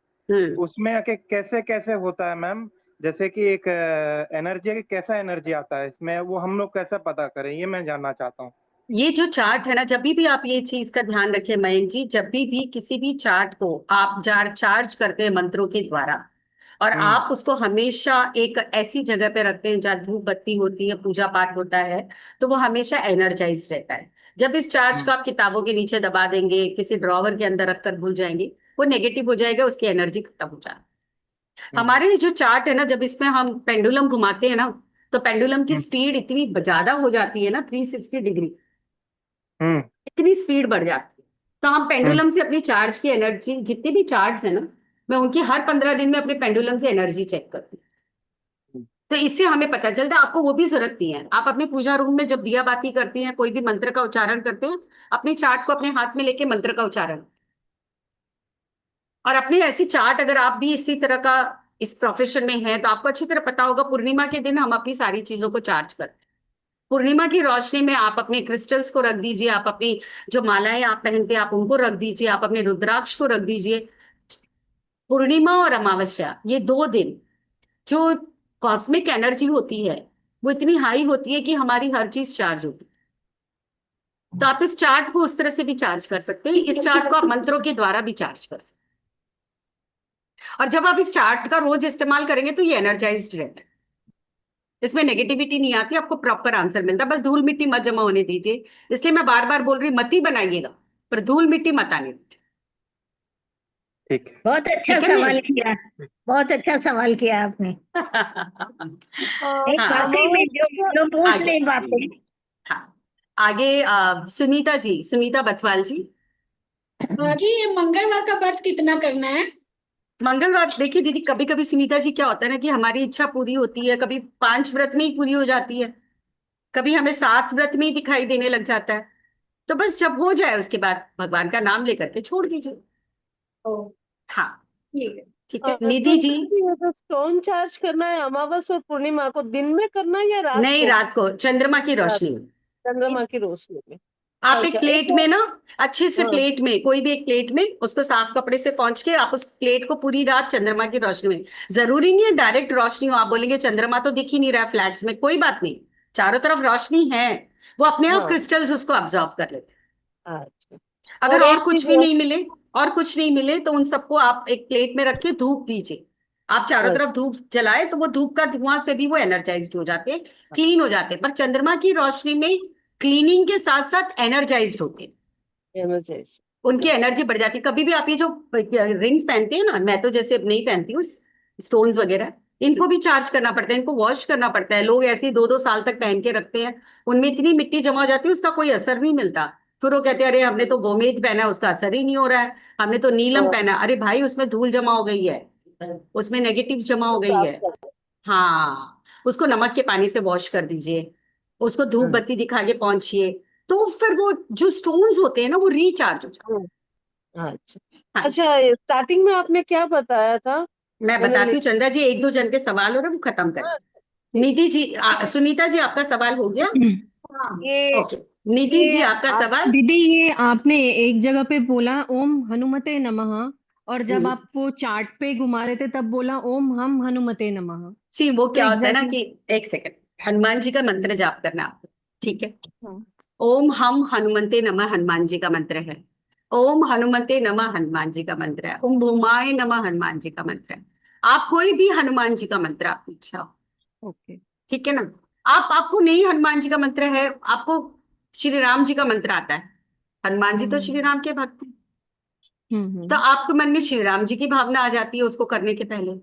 उसमें आके कैसे कैसे होता है मैम? जैसे कि एक एनर्जी है, कैसा एनर्जी आता है इसमें, वो हम लोग कैसे पता करें, ये मैं जानना चाहता हूँ। ये जो चार्ट है ना, जब भी आप ये चीज का ध्यान रखें मयंक जी, जब भी किसी भी चार्ट को आप चार्ज करते हैं मंत्रों के द्वारा, और आप उसको हमेशा एक ऐसी जगह पे रखते हैं जहाँ धूप बत्ती होती है, पूजा पाठ होता है, तो वो हमेशा एनर्जाइज रहता है। जब इस चार्ज को आप किताबों के नीचे दबा देंगे, किसी ड्रॉवर के अंदर रखकर भूल जाएंगे, वो नेगेटिव हो जाएगा, उसकी एनर्जी खत्म हो जाएगी। हमारे ये जो चार्ट है ना, जब इसमें हम पेंडुलम घुमाते हैं ना, तो पेंडुलम की स्पीड इतनी ज्यादा हो जाती है ना, 360 डिग्री, इतनी स्पीड बढ़ जाती है। तो हम पेंडुलम से अपनी चार्ज की एनर्जी, जितने भी चार्ज है ना, मैं उनकी हर 15 दिन में अपने पेंडुलम से एनर्जी चेक करती हूँ। तो इससे हमें पता चलता है, आपको वो भी जरूरत नहीं है। आप अपने पूजा रूम में जब दिया बाती करती हैं, कोई भी मंत्र का उच्चारण करते हैं, अपने चार्ट को अपने हाथ में लेके मंत्र का उच्चारण, और अपनी ऐसी चार्ट, अगर आप भी इसी तरह का इस प्रोफेशन में हैं, तो आपको अच्छी तरह पता होगा, पूर्णिमा के दिन हम अपनी सारी चीजों को चार्ज करते हैं। पूर्णिमा की रोशनी में आप अपने क्रिस्टल्स को रख दीजिए, आप अपनी जो मालाएं आप पहनते हैं आप उनको रख दीजिए, आप अपने रुद्राक्ष को रख दीजिए। पूर्णिमा और अमावस्या, ये 2 दिन जो कॉस्मिक एनर्जी होती है, वो इतनी हाई होती है कि हमारी हर चीज चार्ज होती है। तो आप इस चार्ट को उस तरह से भी चार्ज कर सकते हैं, इस चार्ट को आप मंत्रों के द्वारा भी चार्ज कर सकते हैं। और जब आप इस चार्ट का रोज इस्तेमाल करेंगे तो ये एनर्जाइज्ड रहता है, इसमें नेगेटिविटी नहीं आती, आपको प्रॉपर आंसर मिलता है। बस धूल मिट्टी मत जमा होने दीजिए, इसलिए मैं बार बार बोल रही, मत ही बनाइएगा, पर धूल मिट्टी मत आने दीजिए। ठीक है। बहुत अच्छा ठीक है सवाल मयंक? किया, बहुत अच्छा सवाल किया आपने। एक वाकई में जो पूछ आगे। नहीं पाते। हाँ, आगे सुनीता जी, सुनीता बथवाल जी। जी, ये मंगलवार का व्रत कितना करना है? मंगलवार, देखिए दीदी, कभी कभी सुनीता जी क्या होता है ना, कि हमारी इच्छा पूरी होती है, कभी 5 व्रत में ही पूरी हो जाती है, कभी हमें 7 व्रत में ही दिखाई देने लग जाता है। तो बस जब हो जाए उसके बाद भगवान का नाम लेकर के छोड़ दीजिए। हाँ, ठीक है। ठीक है। निधि जी, तो स्टोन चार्ज करना है अमावस और पूर्णिमा को दिन में करना है या रात नहीं, को? रात को चंद्रमा की रात रोशनी में। चंद्रमा की रोशनी में। आप अच्छा, एक प्लेट में ना, अच्छे से हाँ। प्लेट में, कोई भी एक प्लेट में उसको साफ कपड़े से पोंछ के, आप उस प्लेट को पूरी रात चंद्रमा की रोशनी में, जरूरी नहीं है डायरेक्ट रोशनी हो, आप बोलेंगे चंद्रमा तो दिख ही नहीं रहा है फ्लैट्स में, कोई बात नहीं, चारों तरफ रोशनी है, वो अपने आप हाँ। क्रिस्टल्स उसको ऑब्जर्व कर लेते हैं। अच्छा, अगर और और एक कुछ चीज भी और- नहीं मिले, और कुछ नहीं मिले, तो उन सबको आप एक प्लेट में रख के धूप दीजिए। आप चारों तरफ धूप जलाए, तो वो धूप का धुआं से भी वो एनर्जाइज्ड हो जाते हैं, क्लीन हो जाते हैं। पर चंद्रमा की रोशनी में क्लीनिंग के साथ साथ एनर्जाइज्ड होते हैं, energize। उनकी एनर्जी बढ़ जाती है। कभी भी आप ये जो रिंग्स पहनते हैं ना, मैं तो जैसे अब नहीं पहनती हूँ, स्टोन्स वगैरह, इनको भी चार्ज करना पड़ता है, इनको वॉश करना पड़ता है। लोग ऐसे 2-2 साल तक पहन के रखते हैं, उनमें इतनी मिट्टी जमा हो जाती है, उसका कोई असर नहीं मिलता। फिर वो कहते हैं अरे हमने तो गोमेद पहना, उसका असर ही नहीं हो रहा है, हमने तो नीलम पहना। अरे भाई, उसमें धूल जमा हो गई है, उसमें नेगेटिव जमा हो गई है। हाँ, उसको नमक के पानी से वॉश कर दीजिए, उसको धूप बत्ती दिखा के पहुंचिए, तो फिर वो जो स्टोन्स होते हैं ना, वो रिचार्ज हो जाते अच्छा अच्छा, स्टार्टिंग में आपने क्या बताया था? मैं मैंने बताती हूँ चंदा जी, 1-2 जन के सवाल हो रहे हैं, वो खत्म करें। निधि जी, सुनीता जी, आपका सवाल हो गया? ओके, निधि जी, आपका सवाल। दीदी, ये आपने एक जगह पे बोला ओम हनुमते नमः, और जब आप वो चार्ट पे घुमा रहे थे तब बोला ओम हम हनुमते नमः। सी, वो क्या होता है ना exactly- कि एक सेकंड, हनुमान जी का मंत्र जाप करना आपको, ठीक है? ओम हम हनुमते नमः हनुमान जी का मंत्र है। ओम हनुमते नमः हनुमान जी का मंत्र है, ओम भूमाय नमः हनुमान जी का मंत्र है। आप कोई भी हनुमान जी का मंत्र आपकी इच्छा हो, ओके ठीक है ना। आपको नहीं हनुमान जी का मंत्र है, आपको श्री राम जी का मंत्र आता है, हनुमान जी तो श्री राम के भक्त हैं, तो आपके मन में श्री राम जी की भावना आ जाती है उसको करने के पहले,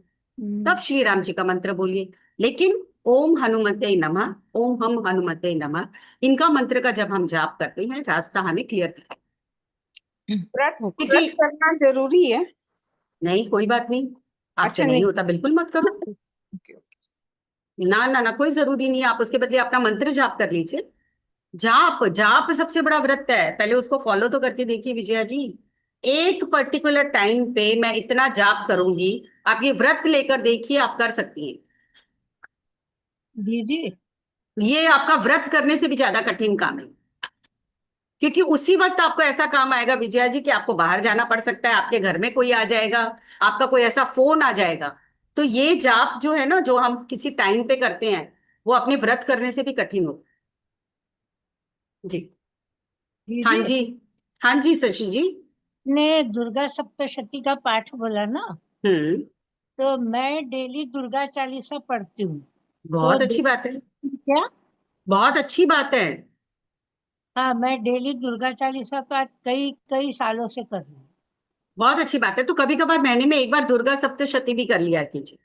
तब श्री राम जी का मंत्र बोलिए। लेकिन ओम हनुमते नमः, ओम हम हनुमते नमः, इनका मंत्र का जब हम जाप करते हैं रास्ता हमें क्लियर दिखाई। व्रत क्योंकि करना जरूरी है। नहीं, कोई बात नहीं, आपसे नहीं होता बिल्कुल मत करो। ना ना ना, कोई जरूरी नहीं है, आप उसके बदले अपना मंत्र जाप कर लीजिए। जाप जाप सबसे बड़ा व्रत है, पहले उसको फॉलो तो करके देखिए विजया जी। एक पर्टिकुलर टाइम पे मैं इतना जाप करूंगी, आप ये व्रत लेकर देखिए, आप कर सकती हैं। दीदी ये आपका व्रत करने से भी ज्यादा कठिन काम है, क्योंकि उसी वक्त आपको ऐसा काम आएगा विजया जी कि आपको बाहर जाना पड़ सकता है, आपके घर में कोई आ जाएगा, आपका कोई ऐसा फोन आ जाएगा। तो ये जाप जो है ना, जो हम किसी टाइम पे करते हैं, वो अपने व्रत करने से भी कठिन हो जी। हाँ दीदी जी, हाँ जी शशि जी। ने दुर्गा सप्तशती का पाठ बोला ना, तो मैं डेली दुर्गा चालीसा पढ़ती हूँ। बहुत अच्छी बात है, क्या? बहुत अच्छी बात है। हाँ, मैं डेली दुर्गा चालीसा पाठ कई कई सालों से कर रही हूँ। बहुत अच्छी बात है, तो कभी कभार महीने में एक बार दुर्गा सप्तशती भी कर लिया कीजिए।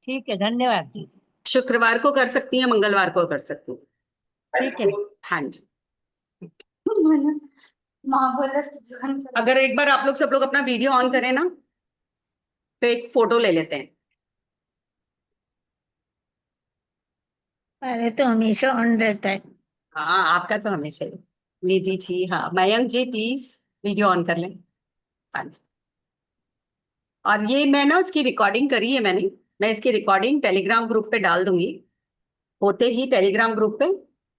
ठीक है, धन्यवाद दीदी। शुक्रवार को कर सकती हैं, मंगलवार को कर सकती हैं। ठीक है। हाँ जी। अगर एक बार आप लोग सब लोग अपना वीडियो ऑन करें ना, तो एक फोटो ले लेते हैं। अरे तो हमेशा ऑन रहता है। हाँ, आपका तो हमेशा ही। निधि जी, हाँ, मयंक जी प्लीज वीडियो ऑन कर लें। हाँ जी। और ये मैं ना उसकी रिकॉर्डिंग करी है मैंने, मैं इसकी रिकॉर्डिंग टेलीग्राम ग्रुप पे डाल दूंगी, होते ही टेलीग्राम ग्रुप पे,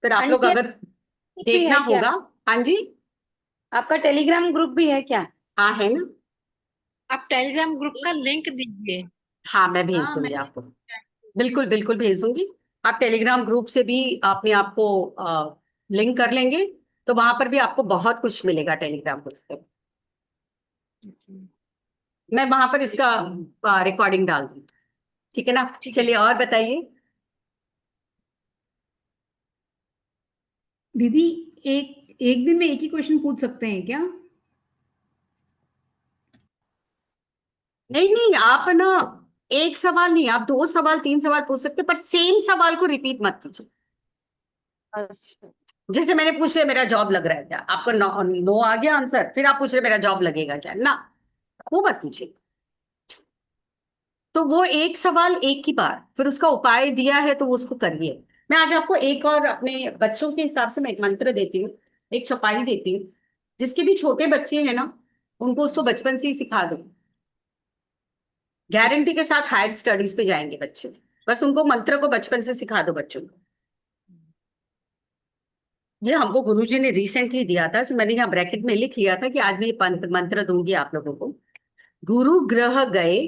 फिर आप लोग अगर देखना होगा। हाँ जी, आपका टेलीग्राम ग्रुप भी है क्या? हाँ है ना। आप टेलीग्राम ग्रुप का लिंक दीजिए। हाँ, मैं भेज दूंगी आपको, बिल्कुल बिल्कुल भेज दूंगी। आप टेलीग्राम ग्रुप से भी अपने आप को लिंक कर लेंगे, तो वहां पर भी आपको बहुत कुछ मिलेगा टेलीग्राम ग्रुप पे। मैं वहां पर इसका रिकॉर्डिंग डाल दूंगी, ठीक है ना। चलिए और बताइए दीदी। एक एक दिन में एक ही क्वेश्चन पूछ सकते हैं क्या? नहीं नहीं, आप ना एक सवाल नहीं, आप 2 सवाल 3 सवाल पूछ सकते, पर सेम सवाल को रिपीट मत कीजिए। अच्छा, जैसे मैंने पूछ लिया मेरा जॉब लग रहा है क्या, आपको नो, नो आ गया आंसर, फिर आप पूछ रहे मेरा जॉब लगेगा क्या, ना, वो मत पूछिए। तो वो एक सवाल एक ही बार, फिर उसका उपाय दिया है तो वो उसको करिए। मैं आज आपको एक और अपने बच्चों के हिसाब से मैं एक मंत्र देती हूँ, एक चौपाई देती हूँ, जिसके भी छोटे बच्चे हैं ना, उनको उसको बचपन से ही सिखा दो, गारंटी के साथ हायर स्टडीज पे जाएंगे बच्चे। बस उनको मंत्र को बचपन से सिखा दो बच्चों को। ये हमको गुरुजी ने रिसेंटली दिया था, तो मैंने यहाँ ब्रैकेट में लिख लिया था कि आज मैं ये मंत्र दूंगी आप लोगों को। गुरु ग्रह गए,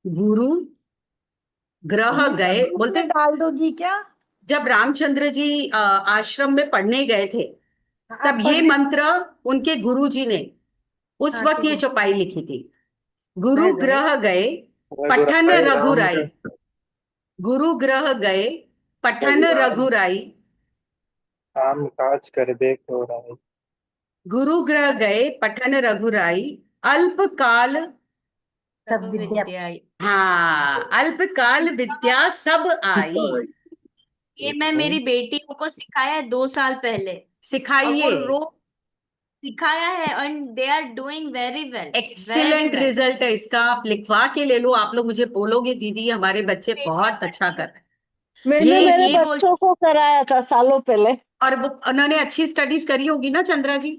गुरु ग्रह गए बोलते डाल दोगी क्या? जब रामचंद्र जी आश्रम में पढ़ने गए थे, तब ये मंत्र उनके गुरु जी ने उस वक्त ये चौपाई लिखी थी। गुरु ग्रह गए पठन रघुराई, गुरु ग्रह गए पठन रघुराई, काम काज कर देख हो रहा है। गुरु ग्रह गए पठन रघुराई, अल्प काल सब विद्या। हाँ, अल्प काल विद्या सब आई। ये मैं मेरी बेटियों को सिखाया है 2 साल पहले, सिखाइए, और वो रोज सिखाया है, and they are doing very well. Excellent result है इसका, आप लिखवा के ले लो। आप लोग मुझे बोलोगे दीदी हमारे बच्चे बहुत अच्छा कर रहे हैं। मैंने मेरे बच्चों को कराया था सालों पहले। और वो उन्होंने अच्छी स्टडीज करी होगी ना चंद्रा जी?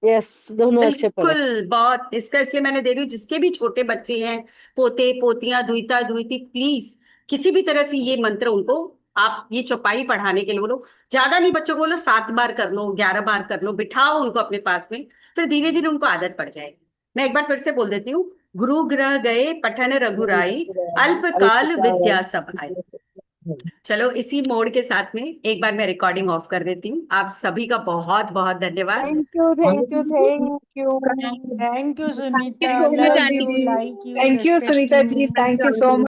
यस, दोनों अच्छे पढ़े। बिल्कुल, बहुत, इसका इसलिए मैंने दे रही हूँ, जिसके भी छोटे बच्चे हैं, पोते पोतियां, दुईता दुईती, प्लीज किसी भी तरह से ये मंत्र उनको, आप ये चौपाई पढ़ाने के लिए बोलो, ज्यादा नहीं, बच्चों को बोलो 7 बार कर लो, 11 बार कर लो, बिठाओ उनको अपने पास में, फिर धीरे धीरे उनको आदत पड़ जाएगी। मैं एक बार फिर से बोल देती हूँ, गुरु ग्रह गए पठन रघुराई, अल्प काल विद्या सब आई। चलो इसी मोड के साथ में एक बार मैं रिकॉर्डिंग ऑफ कर देती हूँ। आप सभी का बहुत बहुत धन्यवाद। Thank you thank you thank you thank you Sunita, so much, love aunty you, जी। Like you, thank you Sunita ji, thank you so much.